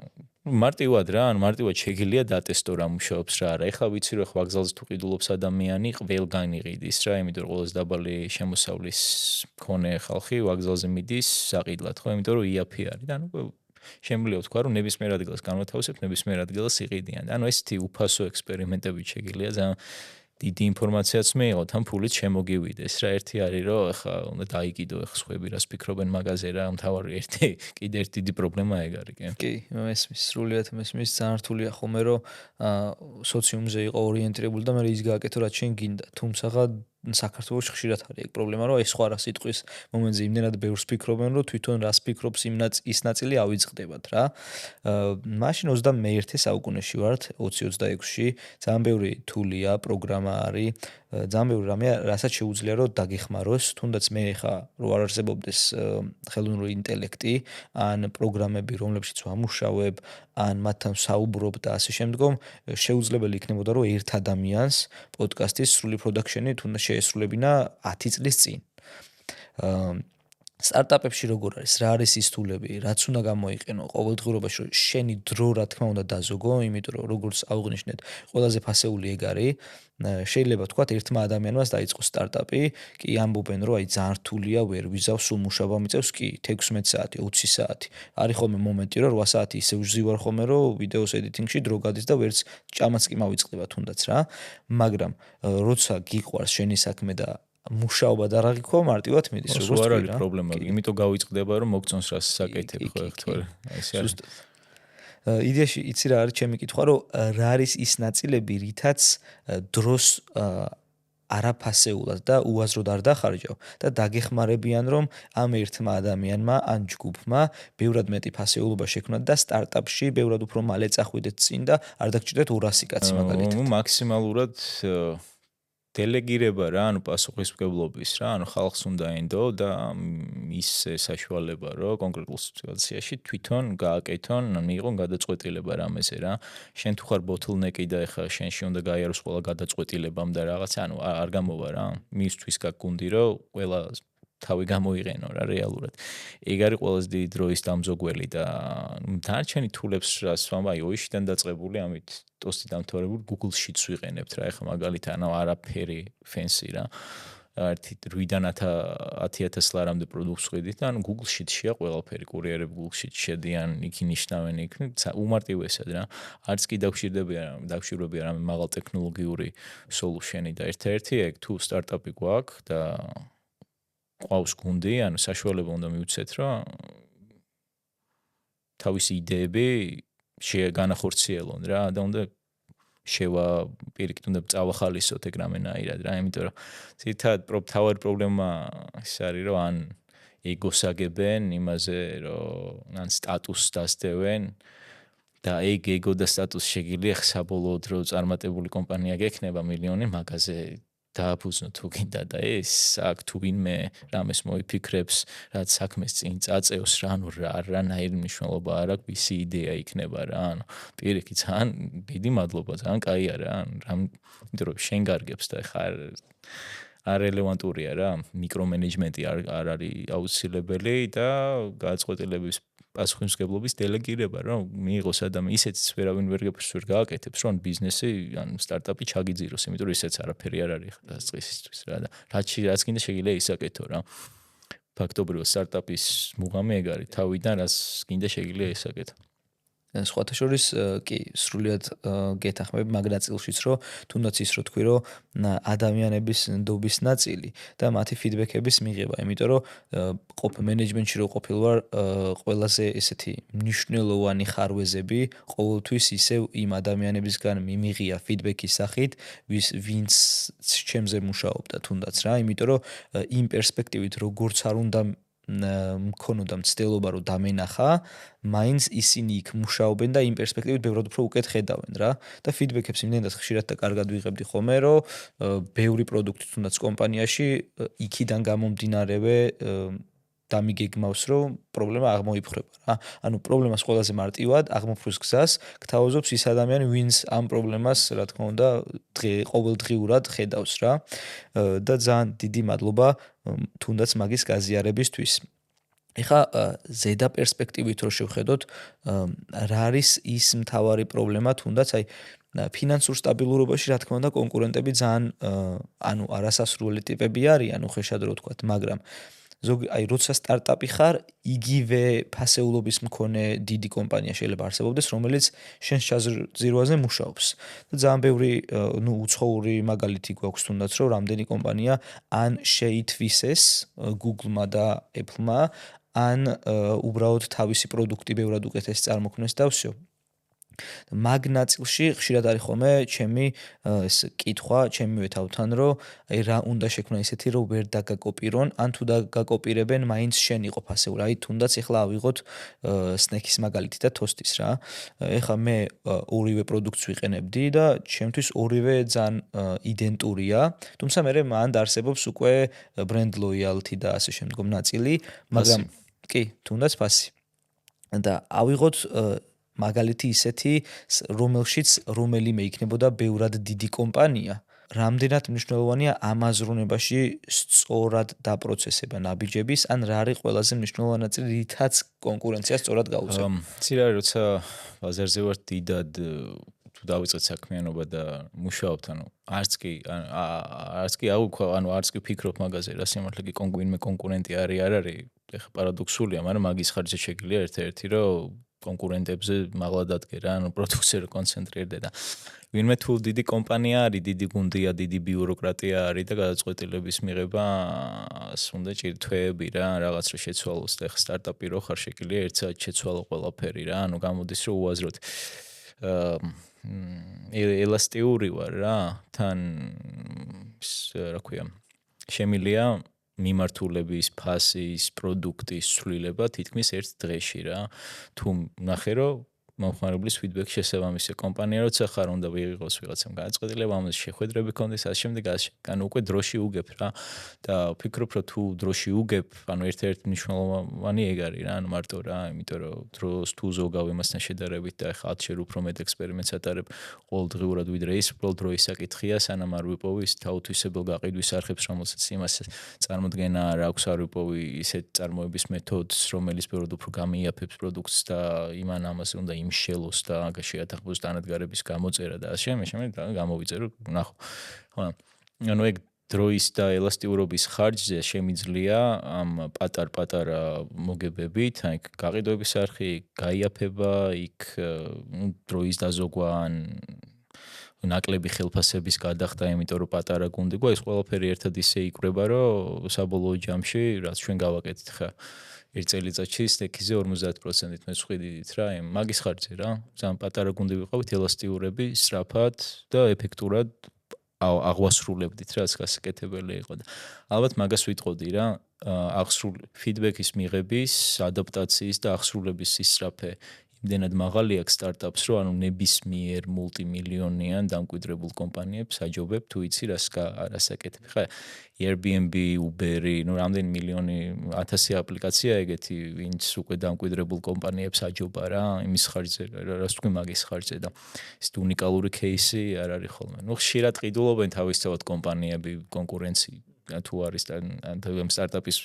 მარტივად რა, ანუ მარტივად შეგიძლია დატესტო რა მუშაობს რა არა. ეხლა ვიცი რომ ვაგზალზე თუ ყიდულობს ადამიანი, ყველგან იყიდის რა, იმიტომ რომ ყველაზე დაბალი შემოსავლის მქონე ხალხი ვაგზალზე მიდის საყიდლად, ხო, იმიტომ რომ იაფი არის და ანუ შემიძლია ვთქვა რომ ნებისმიერ ადგილას განვათავსებ, ნებისმიერ ადგილას იყიდიან. ანუ ესეთი უფასო ექსპერიმენტები შეგიძლია ძალიან დიდი ინფორმაციაც მეიღოთ, ამ ფულით შემოგივიდეს რა. ერთი არის რომ ახლა უნდა დაიკიდო ახლა სხვები რას ფიქრობენ მაგაზე რა, მთავარი კიდე ერთი დიდი პრობლემა ეგ არის, კი. კი, მესმის, სრულიად მესმის, ძალიან რთულია ხოლმე რომ სოციუმზე იყო ორიენტირებული და მე ის გააკეთო რაც შენ გინდა. თუმცა საქართველოში ხშირად არის ეგ პრობლემა, რომ ეს სხვა რა სიტყვის მომენტზე იმდენად ბევრს ფიქრობენ, რომ თვითონ რას ფიქრობს ის ნაწილი ავიწყდებათ რა. მაშინ 21 საუკუნეში ვართ, 2026-ში, ძალიან ბევრი თულია, პროგრამა არის, ძალიან ბევრი რამეა, რასაც შეუძლია რომ დაგეხმაროს, თუნდაც მე ხა რო არ არსებობდეს ხელოვნური ინტელექტი, ან პროგრამები, რომლებშიც ვამუშავებ, ან მათთან საუბრობ და ასე შემდგომ, შეუძლებელი იქნებოდა რომ ერთ ადამიანს პოდკასტის სრული პროდაქშენი თუნდაც შეესრულებინა 10 წლის წინ. სტარტაპებში როგორ არის, რა არის ის თულები, რაც უნდა გამოიყენო ყოველდღიურობაში, რომ შენი დრო რა თქმა უნდა დაზოგო, იმიტომ რომ როგორც აღვნიშნეთ, ყველაზე ფასეული ეგ არის. შეიძლება ვთქვათ, ერთმა ადამიანმაც დაიწყო სტარტაპი, კი ამბობენ, რომ აი ძალიან რთულია, ვერ ვიზავ, სულ მუშაობა მიწევს, კი 16 საათი, 20 საათი. არის ხოლმე მომენტი, რომ 8 საათი ისე ვზივარ ხოლმე, რომ ვიდეოს ედიტინგში დრო გადის და ვერც ჭამაც კი მავიწყდება თუნდაც რა. მაგრამ როცა გიყვარს შენი საქმე და მუშაობა და რა გიქო მარტივად მიდის როგორც თქვი რა. არ არის პრობლემა, იმიტომ გავიწყდება რომ მოგწონს რას საკეთებ ხო ეხლა. ეს არის იდეაში იცი რა არის ჩემი კითხვა, რომ რა არის ის ნაწილები, რითაც დროს არაფასეულად და უაზროდ არ დახარჯავ და დაგეხმარებიან რომ ამ ერთმა ადამიანმა ან ჯგუფმა ბევრად მეტი ფასეულობა შექმნათ და სტარტაპში ბევრად უფრო მალე წახვიდეთ წინ და არ დაგჭირდეთ 200 კაცი მაგალითად. მაქსიმალურად დელეგირება რა, ანუ პასუხისმგებლობის რა, ანუ ხალხს უნდა ენდო და ის საშუალება რომ კონკრეტულ სიტუაციაში თვითონ გააკეთონ, მიიღონ გადაწყვეტილება რამეზე რა. შენ თუ ხარ ბოთლნეკი და ეხლა შენში უნდა გაიაროს ყველა გადაწყვეტილებამ და რაღაცა, ანუ არ გამოვა რა. მისთვის გაგუნდი რომ ყველა თავი გამოიყენო რა რეალურად. ეგ არის ყველაზე დიდი დროის დამზოგველი და დარჩენი თულებს რას ვამბობ, აი ოიშიდან დაწყებული, ამით ტოსტი დამთავრებული Google Sheets ვიყენებთ რა. ეხლა მაგალითად, ანუ არაფერი fancy რა. ერთი 8-დან 10,000 ლარამდე პროდუქტს ვყიდით და ანუ Google Sheets-შია ყველაფერი, კურიერები Google Sheets შედიან, იქ ინიშნავენ, იქ უმარტივესად რა. არც კი დავშვირებია რამე მაღალ ტექნოლოგიური solution-ი და ერთ-ერთი ეგ თუ სტარტაპი გვაქვს და ყავს გუნდი, ანუ საშუალება უნდა მივცეთ, რომ თავისი იდეები განახორციელონ რა და უნდა პირიქით უნდა წავახალისოთ ეგ რამენაირად რა, იმიტომ რომ ძირითადად თავარი პრობლემა ის არის, რომ ან ეგოს აგებენ იმაზე, რომ ან სტატუსს დასდევენ და ეგ ეგო და სტატუსი შეგიძლია საბოლოოდ რომ წარმატებული კომპანია გექნება მილიონი მაგაზე დააფუძნო თუ გინდა და ეს აქ თუ ვინმე რამეს მოიფიქრებს, რაც საქმეს წინ წაწევს რა, ანუ რანაირი მნიშვნელობა არ აქვს, ისი იდეა იქნება რა, ანუ პირიქით ძალიან დიდი მადლობა, ძალიან კაია რა, იმიტომ რომ შენ გარგებს და ხა არელევანტურია რა, მიკრომენეჯმენტი არ არის აუცილებელი და გადაწყვეტილების პასუხისმგებლობის დელეგირება რა, მიიღოს ადამიანი ისეთიც ვერავინ ვერ გააკეთებს, რომ ბიზნესი ან სტარტაპი ჩაგიძიროს, იმიტომ რომ ისეც არაფერი არ არის დასწრისისთვის რა და რაც გინდა შეგიძლია ისაკეთო რა. ფაქტობრივად სტარტაპის მუღამი ეგ არის, თავიდან რაც გინდა შეგიძლია ესაკეთო. სხვათა შორის კი სრულიად გეთახმები მაგ ნაწილშიც, რომ თუნდაც ის რო თქვი, რომ ადამიანების ნდობის ნაწილი და მათი ფიდბექების მიღება, იმიტომ რომ მენეჯმენტში რო ყოფილ ვარ, ყველაზე ესეთი მნიშვნელოვანი ხარვეზები ყოველთვის ისევ იმ ადამიანებისგან მიმიღია ფიდბექის სახით, ვინც ჩემზე მუშაობდა თუნდაც რა, იმიტომ რომ იმ პერსპექტივით როგორც არ უნდა მქონოდა მცდელობა რომ დამენახა, მაინც ისინი იქ მუშაობენ და იმ პერსპექტივით ბევრად უფრო უკეთ ხედავენ რა და ფიდბექებს იმდენად ხშირად და კარგად ვიღებდი ხოლმე, რომ ბევრი პროდუქტი თუნდაც კომპანიაში იქიდან გამომდინარევე დამიგეგმავს, რომ პრობლემა აღმოიფხვრება რა. ანუ პრობლემას ყველაზე მარტივად აღმოფხვის გზას გთავაზობს ის ადამიანი, ვინც ამ პრობლემას, რა თქმა უნდა, ყოველდღიურად ხედავს რა. და ძალიან დიდი მადლობა თუნდაც მაგის გაზიარებისთვის. ეხლა ზედა პერსპექტივით რო შევხედოთ, რა არის ის მთავარი პრობლემა, თუნდაც აი ფინანსურ სტაბილურობაში, რა თქმა უნდა, კონკურენტები ძალიან ანუ არასასრული ტიპები არიან, უხეშად რო ვთქვათ, მაგრამ აი როცა სტარტაპი ხარ, იგივე ფასეულობის მქონე დიდი კომპანია შეიძლება არსებობდეს, რომელიც შენს ჩაზრდაზე მუშაობს. და ძალიან ბევრი უცხოური მაგალითი გვაქვს თუნდაც, რომ რამდენი კომპანია ან შეითვისეს Google-მა და Apple-მა, ან უბრალოდ თავისი პროდუქტი ბევრად უკეთესი წარმოქმნეს და всё. მაგ ნაწილში ხშირად არის ხოლმე ჩემი ეს კითხვა ჩემივე თავთან, რომ აი რა უნდა შექმნა ისეთი, რომ ვერ დაგაკოპირონ, ან თუ დაგაკოპირებენ, მაინც შენ იყო ფასეული. აი თუნდაც ეხლა ავიღოთ სნექის მაგალითი და თოსტის რა. ეხლა მე ორივე პროდუქტს ვიყენებდი და ჩემთვის ორივე ძალიან იდენტურია, თუმცა მე მანდ არსებობს უკვე brand loyalty და ასე შემდგომ ნაწილი, მაგრამ კი, თუნდაც ფასი. და ავიღოთ მაგალითი ისეთი, რომელშიც რომელიმე იქნებოდა ბევრად დიდი კომპანია, რამდენად მნიშვნელოვანია ამ აზროვნებაში სწორად დაპროცესება ნაბიჯების, ან რა არის ყველაზე მნიშვნელოვანი ნაწილი, რითაც კონკურენციას სწორად გაუწევ. ცირა როცა ბაზარზე ვარ დიდად თუ დავიწყეთ საქმიანობა და მუშაობთ, ანუ არც კი ანუ არც კი ფიქრობ მაგაზე, რა სიმართლე კი კონკურენტი არის, არ არის, ეხლა პარადოქსულია, მაგრამ მაგის ხარჯზე შეგიძლია ერთ-ერთი, რომ კონკურენტებზე მაღლა დადგე რა, ანუ პროდუქციაზე კონცენტრირდე და ვინმე თუ დიდი კომპანია არის, დიდი გუნდია, დიდი ბიუროკრატია არის და გადაწყვეტილების მიღებას უნდა თვეები რა, რაღაც რო შეცვალოს და ეხლა სტარტაპი რო ხარ, შეგიძლია ერთ საათში შეცვალო ყველაფერი რა, ანუ გამოდის რომ უაზროდ ელასტიური ვარ რა, თან რა ქვია, შემილია მიმართულების, ფასის, პროდუქტის ცვლილება თითქმის ერთ დღეში რა. თუ ნახე რომ მომხმარებლის ფიდბექ შესაბამისია კომპანია როცა ხარ უნდა ვიღოს ვიღაცამ გადაწყვეტილება, ამას შეხვედრები კონდეს, ასე შემდეგ, ანუ უკვე დროში უგებ რა და ვფიქრობ რომ თუ დროში უგებ, ანუ ერთ-ერთი მნიშვნელოვანი ეგ არის რა, ანუ მარტო რა, იმიტომ რომ დროს თუ ზოგავ იმასთან შედარებით და ახლა 10 ჯერ უფრო მეტ ექსპერიმენტს ატარებ ყოველდღიურად ვიდრე ის, უბრალოდ დროის საკითხია, სანამ არ ვიპოვი ის თავთვისებელ გაყიდვის არხებს, რომელსაც იმას წარმოდგენა არ აქვს, არ ვიპოვი ისეთ წარმოების მეთოდს, რომელიც ბევრად უფრო გამიაფებს პროდუქტს და იმან ამას უნდა იმშელოს და შეათანხმოს დანადგარების გამოწერა და ასე შემდეგ გამოვიწერო, ნახო. ხო, ანუ ეგ დროის და ელასტიურობის ხარჯზე შემიძლია ამ პატარ-პატარა მოგებებით, აი გაყიდვების არხი, გაიაფება, იქ დროის დაზოგვა ან ნაკლები ხელფასების გადახდა, იმიტომ რომ პატარა გუნდი გვაქვს, ყველაფერი ერთად ისე იკვრება, რომ საბოლოო ჯამში რაც ჩვენ გავაკეთეთ ხა ერთ წელიწადში სტექიზე 50%-ით მეცხვიდით რა, მაგის ხარჯზე რა. ძალიან პატარა გუნდი ვიყავით, ელასტიურები, სწრაფად და ეფექტურად აღვასრულებდით რა, გასაკეთებელი იყო და ალბათ მაგას ვიტყოდი რა, აღსრული ფიდბექის მიღების, ადაპტაციის და აღსრულების სისწრაფე იმდენად მაღალი აქვს სტარტაპს, რომ ანუ ნებისმიერ მულტიმილიონიან დამკვიდრებულ კომპანიებს აჯობებ, თუ იცი რას აკეთებ. ხა Airbnb, Uber, ნუ რამდენი მილიონი 1000 აპლიკაცია ეგეთი, ვინც უკვე დამკვიდრებულ კომპანიებს აჯობა რა, იმის ხარჯზე, რას თქვი მაგის ხარჯზე და ეს უნიკალური кейსი არ არის ხოლმე. ნუ ხშირად ყიდულობენ თავისთავად კომპანიები კონკურენცი თუ არის და ამ სტარტაპის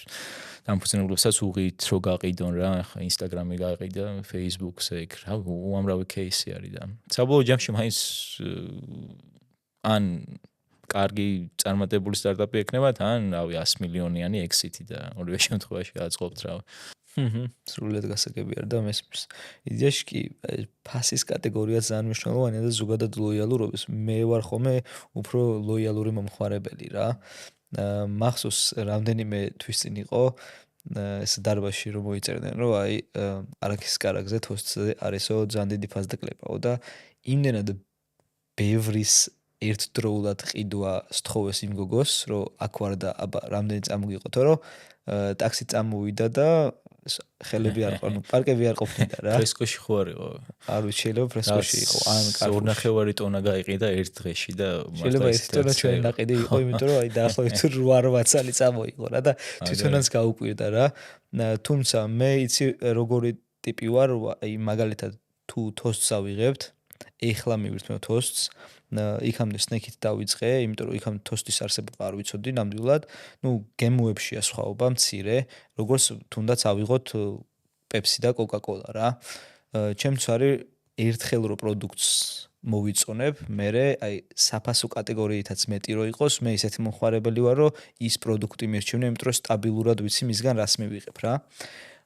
დამფუძნებლებსაც უღით რო გაყიდონ რა, ხა Instagram-ი გაყიდა, Facebook-ზე იქ რა, უამრავი кейსი არის და საბოლოო ჯამში მაინც ან კარგი წარმატებული სტარტაპი ექნებათ, ან რავი 100 მილიონიანი ექსიტი და ორივე შემთხვევაში აწყობთ რავი. სრულიად გასაგები არ და მესმის. იდეაში კი ფასის კატეგორია ძალიან მნიშვნელოვანია და ზოგადად ლოიალურობის. მე ვარ ხოლმე უფრო ლოიალური მომხმარებელი რა. მახსოვს რამდენიმე თვის წინ იყო ეს დარბაზში რომ მოიწერდნენ რომ აი არაქის კარაგზე თოსტზე არისო ძალიან დიდი ფასდა კლებაო და იმდენად ბევრის ერთდროულად ყიდვა სთხოვეს იმ გოგოს რომ აქ ვარ და აბა რამდენი წამოგიყოთო რომ ტაქსი წამოვიდა და ხელები არ ყო, პარკები არ ყოფნიდა რა. ფრესკოში ხო არ იყო? არ ვიცი, შეიძლება ფრესკოში იყო, ან კარფურში 2.5 ტონა გაიყიდა ერთ დღეში და შეიძლება ეს ტონა ჩვენი ნაყიდი იყო, იმიტომ რომ აი დაახლოებით 8 წელი წამოიღო რა და თვითონაც გაუკვირდა რა. თუმცა მე იცი როგორი ტიპი ვარ, აი მაგალითად თუ თოსტს ავიღებთ, ეხლა მივირთ მე თოსტს იქამდე სნექით დავიწყე, იმიტომ რომ იქამდე თოსტის არსებობა არ ვიცოდი ნამდვილად. ნუ გემოებშია სხვაობა მცირე, როგორც თუნდაც ავიღოთ პეპსი და კოკა-კოლა რა. ჩემთვის არის ერთხელ რო პროდუქტს მოვიწონებ, მე აი საფასო კატეგორიითაც მეტი რო იყოს, მე ისეთი მომხმარებელი ვარ, რომ ის პროდუქტი მირჩევნე, იმიტომ რომ სტაბილურად ვიცი მისგან რას მივიღებ რა.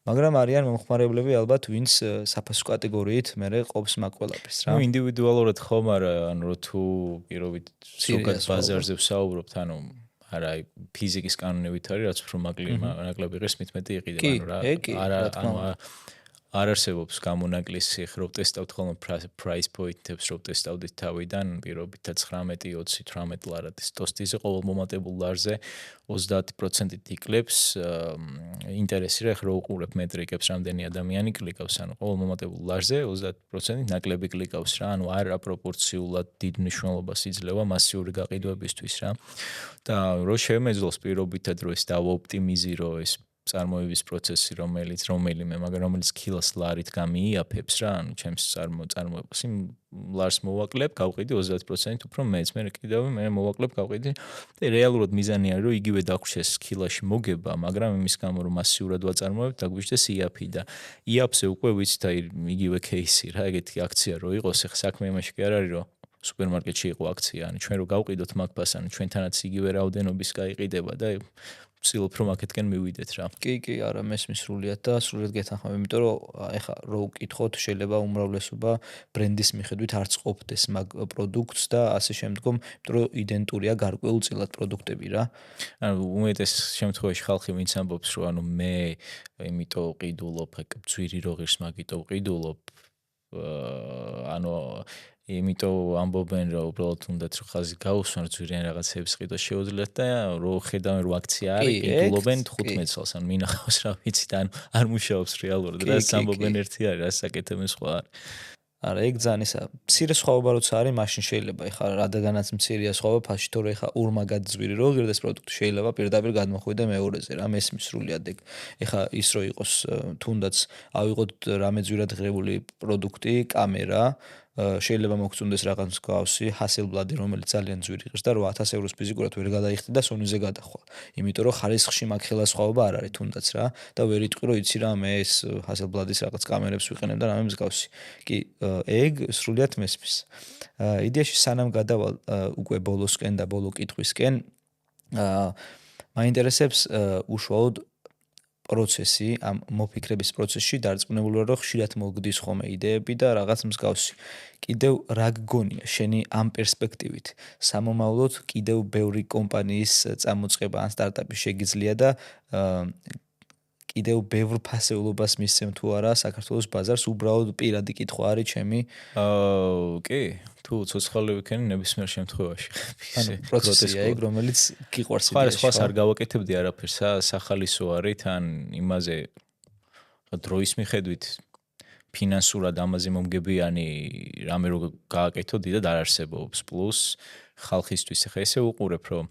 მაგრამ არიან მომხმარებლები ალბათ, ვინც საფასო კატეგორიით მერე ყოფს მაგ ყველაფერს რა. ნუ ინდივიდუალურად ხომ არა, ანუ რო თუ პირობით ზოგად ბაზარზე ვსაუბრობთ, ანუ არა აი ფიზიკის კანონებით არის, რაც უფრო ნაკლები ღირს მით მეტი იყიდება, ანუ რა. არა, ანუ არ არსებობს გამონაკლისი, ხო ტესტავთ ხოლმე price point-ებს, რო ტესტავდით თავიდან, პირობითა 19, 20, 18 ლარადის ტოსტიზე ყოველ მომატებულ ლარზე 30%-ით იკლებს ინტერესი რა, ხო უყურებ მეტრიკებს, რამდენი ადამიანი კლიკავს, ანუ ყოველ მომატებულ ლარზე 30%-ით ნაკლები კლიკავს რა, ანუ არა პროპორციულად დიდ მნიშვნელობას იძლევა მასიური გაყიდვებისთვის რა. და რო შემეძლოს პირობითად რო ეს დავაოპტიმიზირო ეს წარმოების პროცესი, რომელიც კილოს ლარით გამიიაფებს რა, ანუ ჩემს წარმოებას იმ ლარს მოვაკლებ, გავყიდი 30% უფრო მეც, მე კიდევ მე მოვაკლებ, გავყიდი და რეალურად მიზანი არის, რომ იგივე დაგვრჩეს კილოში მოგება, მაგრამ იმის გამო რომ მასიურად ვაწარმოებ, დაგვიჩნდეს იაფი და იაფზე უკვე ვიცით აი იგივე кейსი რა, ეგეთი აქცია რო იყოს, ახლა საქმე იმაში კი არ არის, რომ სუპერმარკეტში იყო აქცია, ანუ ჩვენ რო გავყიდოთ მაგ-ფას, ანუ ჩვენთანაც იგივე რაოდენობის გაიყიდება და ვცდილობ რომ აქეთკენ მივიდეთ რა. კი, არა, მესმის სრულიად და სრულიად გეთანხმები, იმიტომ რომ ეხა რო ვკითხოთ, შეიძლება უმრავლესობა ბრენდის მიხედვით არც ყოფდეს მაგ პროდუქტს და ასე შემდგომ, იმიტომ რომ იდენტურია გარკვეულწილად პროდუქტები რა. ანუ უმეტეს შემთხვევაში ხალხი ვინც ამბობს, რომ ანუ მე იმიტომ ყიდულობ, ძვირი რო ღირს მაგიტო ყიდულობ, ანუ იმიტომ ამბობენ რომ უბრალოდ უნდათ რომ ხაზი გაუსვან ძვირიან რაღაცებს ყიდვა შეუძლიათ და რო ხედავენ რომ აქცია არის ყიდულობენ 15 წელს ან მინახავს რა ვიცი და არ მუშაობს რეალურად და ამბობენ ერთი არის რა საკეთებენ სხვა არის. არა, ეგ ძალიან ისა. მცირე სხვაობა როცა არის, მაშინ შეიძლება ეხლა რადგანაც მცირეა სხვაობა ფასში, თორე ეხლა ორმაგად ძვირი რო ღირდეს პროდუქტი შეიძლება პირდაპირ გადმოხვიდე მეორეზე რა, მესმის სრულიად ეგ. ეხლა ის რო იყოს თუნდაც ავიღოთ რამე ძვირად ღირებული პროდუქტი, კამერა შეიძლება მოგწონდეს რაღაც მსგავსი Hasselblad, რომელიც ძალიან ძვირი ღირს და 8000 ევროს ფიზიკურად ვერ გადაიხდი და Sony-ზე გადახვალ. იმიტომ რომ ხარისხში მაგხელა სხვაობა არ არის თუნდაც რა და ვერ იტყვი რომ იცი რა მე ეს Hasselblad-ის რაღაც კამერებს ვიყენებ და რამე მსგავსი. კი, ეგ სრულიად მესმის. იდეაში სანამ გადავალ უკვე ბოლოსკენ და ბოლო კითხვისკენ, მაინტერესებს უშუალოდ პროცესი, ამ მოფიქრების პროცესში დარწმუნებული ვარ, რომ ხშირად მოგდის ხოლმე იდეები და რაღაც მსგავსი. კიდევ რა გგონია შენი ამ პერსპექტივით? სამომავლოდ კიდევ ბევრი კომპანიის წამოწყება ან სტარტაპი შეგიძლია და კიდევ ბევრ ფასეულობას მისცემ თუ არა საქართველოს ბაზარს, უბრალოდ პირადი კითხვა არის ჩემი. კი, თუ ცოცხალი ვიქენი ნებისმიერ შემთხვევაში. ანუ პროცესია ეგ, რომელიც გიყვარს იდეაში. სხვას არ გავაკეთებდი არაფერს, სახალისო არის თან იმაზე დროის მიხედვით ფინანსურად ამაზე მომგებიანი რამე რო გააკეთო დიდად არ არსებობს. პლუს ხალხისთვის ხა ესე უყურებ რომ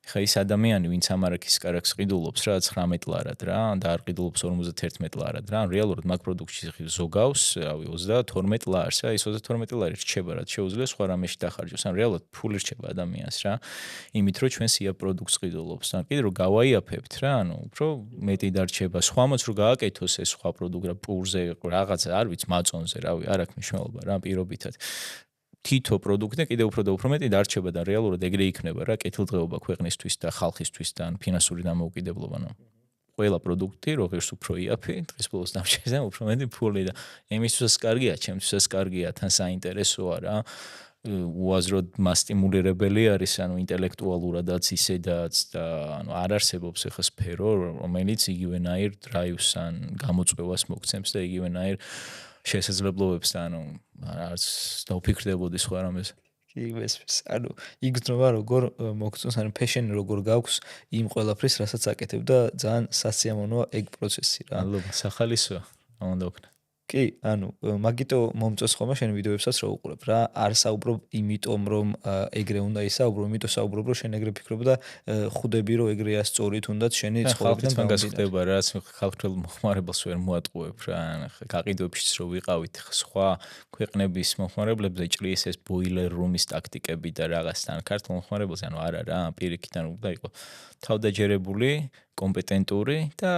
ხა ის ადამიანი ვინც ამ არაქის კარაქს ყიდულობს რა 19 ლარად რა და არ ყიდულობს 51 ლარად რა რეალურად მაგ პროდუქტში ზოგავს რავი 32 ლარს რა ის 32 ლარი რჩება რა შეუძლია სხვა რამეში დახარჯოს ან რეალურად ფული რჩება ადამიანს რა იმით რომ ჩვენ სია პროდუქტს ყიდულობს ან კიდე რომ გავაიაფებთ რა ანუ უფრო მეტი დარჩება სხვამაც რომ გააკეთოს ეს სხვა პროდუქტი რა პურზე რაღაცა არ ვიცი მაწონზე რავი არ აქვს მნიშვნელობა რა პირობითად თითო პროდუქტი კიდევ უფრო და უფრო მეტი დარჩება და რეალურად ეგრე იქნება რა კეთილდღეობა ქვეყნისთვის და ხალხისთვის და ფინანსური დამოუკიდებლობა. ყველა პროდუქტი როგორც უფრო იაფი, დღეს ბოლოს დამჭერზე უფრო მეტი ფული და იმისთვისაც კარგია, ჩემთვისაც კარგია, თან საინტერესოა რა. უაზროდ მასტიმულირებელი არის, ინტელექტუალურადაც ისედაც და არ არსებობს ახლა სფერო, რომელიც იგივენაირ დრაივს ან გამოწვევას მოგცემს და იგივენაირ შესაძლებლობებს და არც დაუფიქრდებოდი სხვა რამეზე. კი, მესმის. იგრძნობა როგორ მოგწონს, ფეშენი როგორ გაქვს იმ ყველაფრის, რასაც აკეთებ და ძალიან სასიამოვნოა ეგ პროცესი რა. მადლობა, სახალისოა, უნდა ვქნა. კი, მაგიტო მომწონს ხოლმე შენ ვიდეოებსაც რო უყურებ რა, არ საუბრობ იმიტომ რომ ეგრე უნდა ისაუბრო, იმიტომ საუბრობ რომ შენ ეგრე ფიქრობ და ხვდები რომ ეგრეა სწორი თუნდაც შენი ცხოვრებიდან მაგას ხდება რა, ხალხურ მოხმარებელს ვერ მოატყუებ რა, გაყიდვებშიც რო ვიყავით სხვა ქვეყნების მოხმარებლებზე ჭრის ეს boiler room-ის ტაქტიკები და რაღაცთან ქართულ მოხმარებელს არა რა, პირიქით უნდა იყო თავდაჯერებული, კომპეტენტური და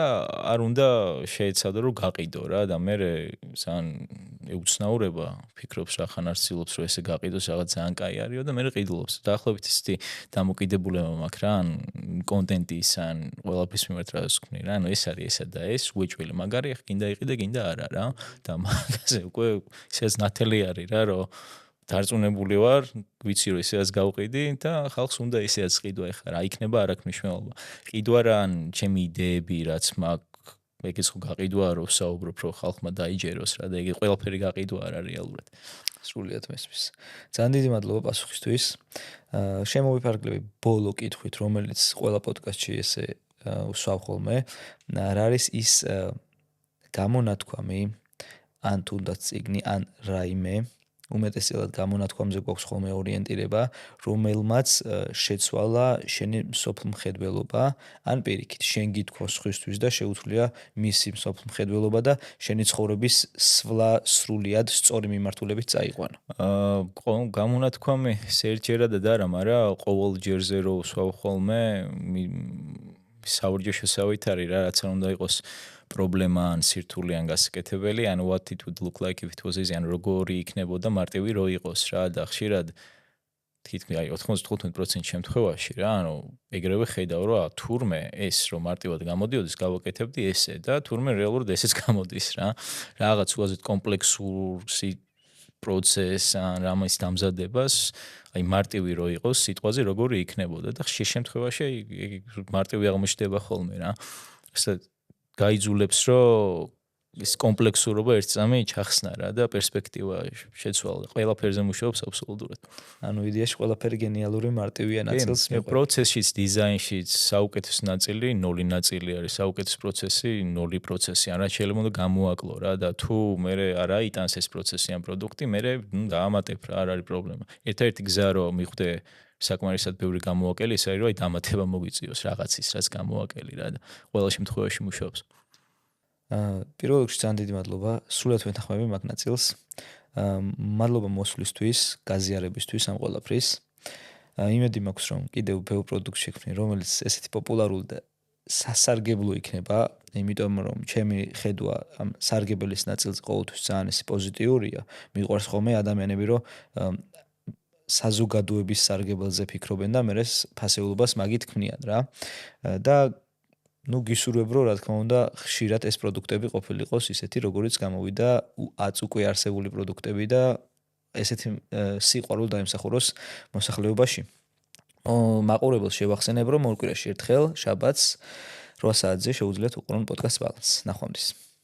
არ უნდა შეეცადო რომ გაყიდო რა და მე ძალიან ეუცნაურება ფიქრობს რა ხან არ ცდილობს რომ ესე გაყიდოს რაღაც ძალიან კაი არისო და მე ყიდულობს დაახლოებით ისეთი დამოკიდებულება მაქვს რა კონტენტის ან ყველაფრის მიმართ რაც ვქნი რა ეს არის ესა და ეს უეჭველი მაგარია გინდა იყიდე გინდა არა რა და მაგაზე უკვე ისეც ნათელი არის რა რომ დარწმუნებული ვარ, ვიცი რომ ისედაც გავყიდი და ხალხს უნდა ისედაც ყიდვა ეხლა რა იქნება არ აქვს მნიშვნელობა. ყიდვა რა ან ჩემი იდეები რაც მაქვს, ეგეც ხო გაყიდვა რომ საუბრობ რომ ხალხმა დაიჯეროს რა და ეგ ყველაფერი გაყიდვა არა რეალურად. სრულიად მესმის. ძალიან დიდი მადლობა პასუხისთვის. შემოვიფარგლები ბოლო კითხვით, რომელიც ყველა პოდკასტში ესე ვსვავ ხოლმე. რა არის ის გამონათქვამი ან თუნდაც წიგნი ან რაიმე უმეტესად გამონათქვამზე გვაქვს ხოლმე ორიენტირება, რომელმაც შეცვალა შენი მსოფლმხედველობა, ან პირიქით, შენ გითხოვს სხვისთვის და შეუძლია მისი მსოფლმხედველობა და შენი ცხოვრების სვლა სრულიად სწორი მიმართულებით წაიყვანა. გამონათქვამი საერთოდ არა, მაგრამ ყოველ ჯერზე რო ვსვავ ხოლმე, საურჯო შესავით არის რა, რაც უნდა იყოს პრობლემა ან სირთულე ან გასაკეთებელი, ან what it would look like if it was easy, ან როგორი იქნებოდა მარტივი რო იყოს რა და ხშირად თითქმის 95% შემთხვევაში რა, ეგრევე ხედავ რა, თურმე ეს რომ მარტივად გამოდიოდეს, გავაკეთებდი ესე და თურმე რეალურად ესეც გამოდის რა. რაღაც უაზროდ კომპლექსური პროცესი ან რამის დამზადებას, მარტივი რო იყოს, სიტყვაზე როგორი იქნებოდა და ხშირ შემთხვევაში მარტივი აღმოჩნდება ხოლმე რა. ესე გაიძულებს რომ ეს კომპლექსურობა ერთ წამი ჩახსნა რა და პერსპექტივა შეცვალა. ყველაფერზე მუშაობს აბსოლუტურად. იდეაში ყველაფერი გენიალური მარტივია ნაწილს მიყვება. პროცესშიც, დიზაინშიც საუკეთესო ნაწილი, 0 ნაწილი არის საუკეთესო პროცესი, 0 პროცესი. ან რაც შეიძლება უნდა გამოაკლო რა და თუ მე არ აიტანს ეს პროცესი ან პროდუქტი, მე დაამატებ რა, არ არის პრობლემა. ერთ-ერთი გზა რომ მიხვდე საკმარისად ბევრი გამოაკელი, ის არის რომ დამატება მოგვიწიოს რაღაცის, რაც გამოაკელი რა და ყველა შემთხვევაში მუშაობს. პირველ რიგში ძალიან დიდი მადლობა. სულად ვეთანხმები მაგ ნაწილს. მადლობა მოსვლისთვის, გაზიარებისთვის ამ ყველაფრის. იმედი მაქვს რომ კიდევ ბევრ პროდუქტს შექმნი, რომელიც ესეთი პოპულარული და სასარგებლო იქნება, იმიტომ რომ ჩემი ხედვა ამ სარგებლის ნაწილს ყოველთვის ძალიან ეს პოზიტიურია. მიყვარს ხოლმე ადამიანები რომ საზოგადოების სარგებელზე ფიქრობენ და მე ეს ფასეულობას მაგით ქმნიან რა. და გისურვებ რომ რა თქმა უნდა ხშირად ეს პროდუქტები ყოფილიყოს ისეთი როგორიც გამოვიდა უკვე არსებული პროდუქტები და ესეთი სიყვარული დაიმსახუროს მოსახლეობაში. მაყურებელს შევახსენებ რომ ორ კვირაში ერთხელ შაბათს 8 საათზე შეუძლიათ უყურონ პოდკასტ ბალანს. ნახვამდის.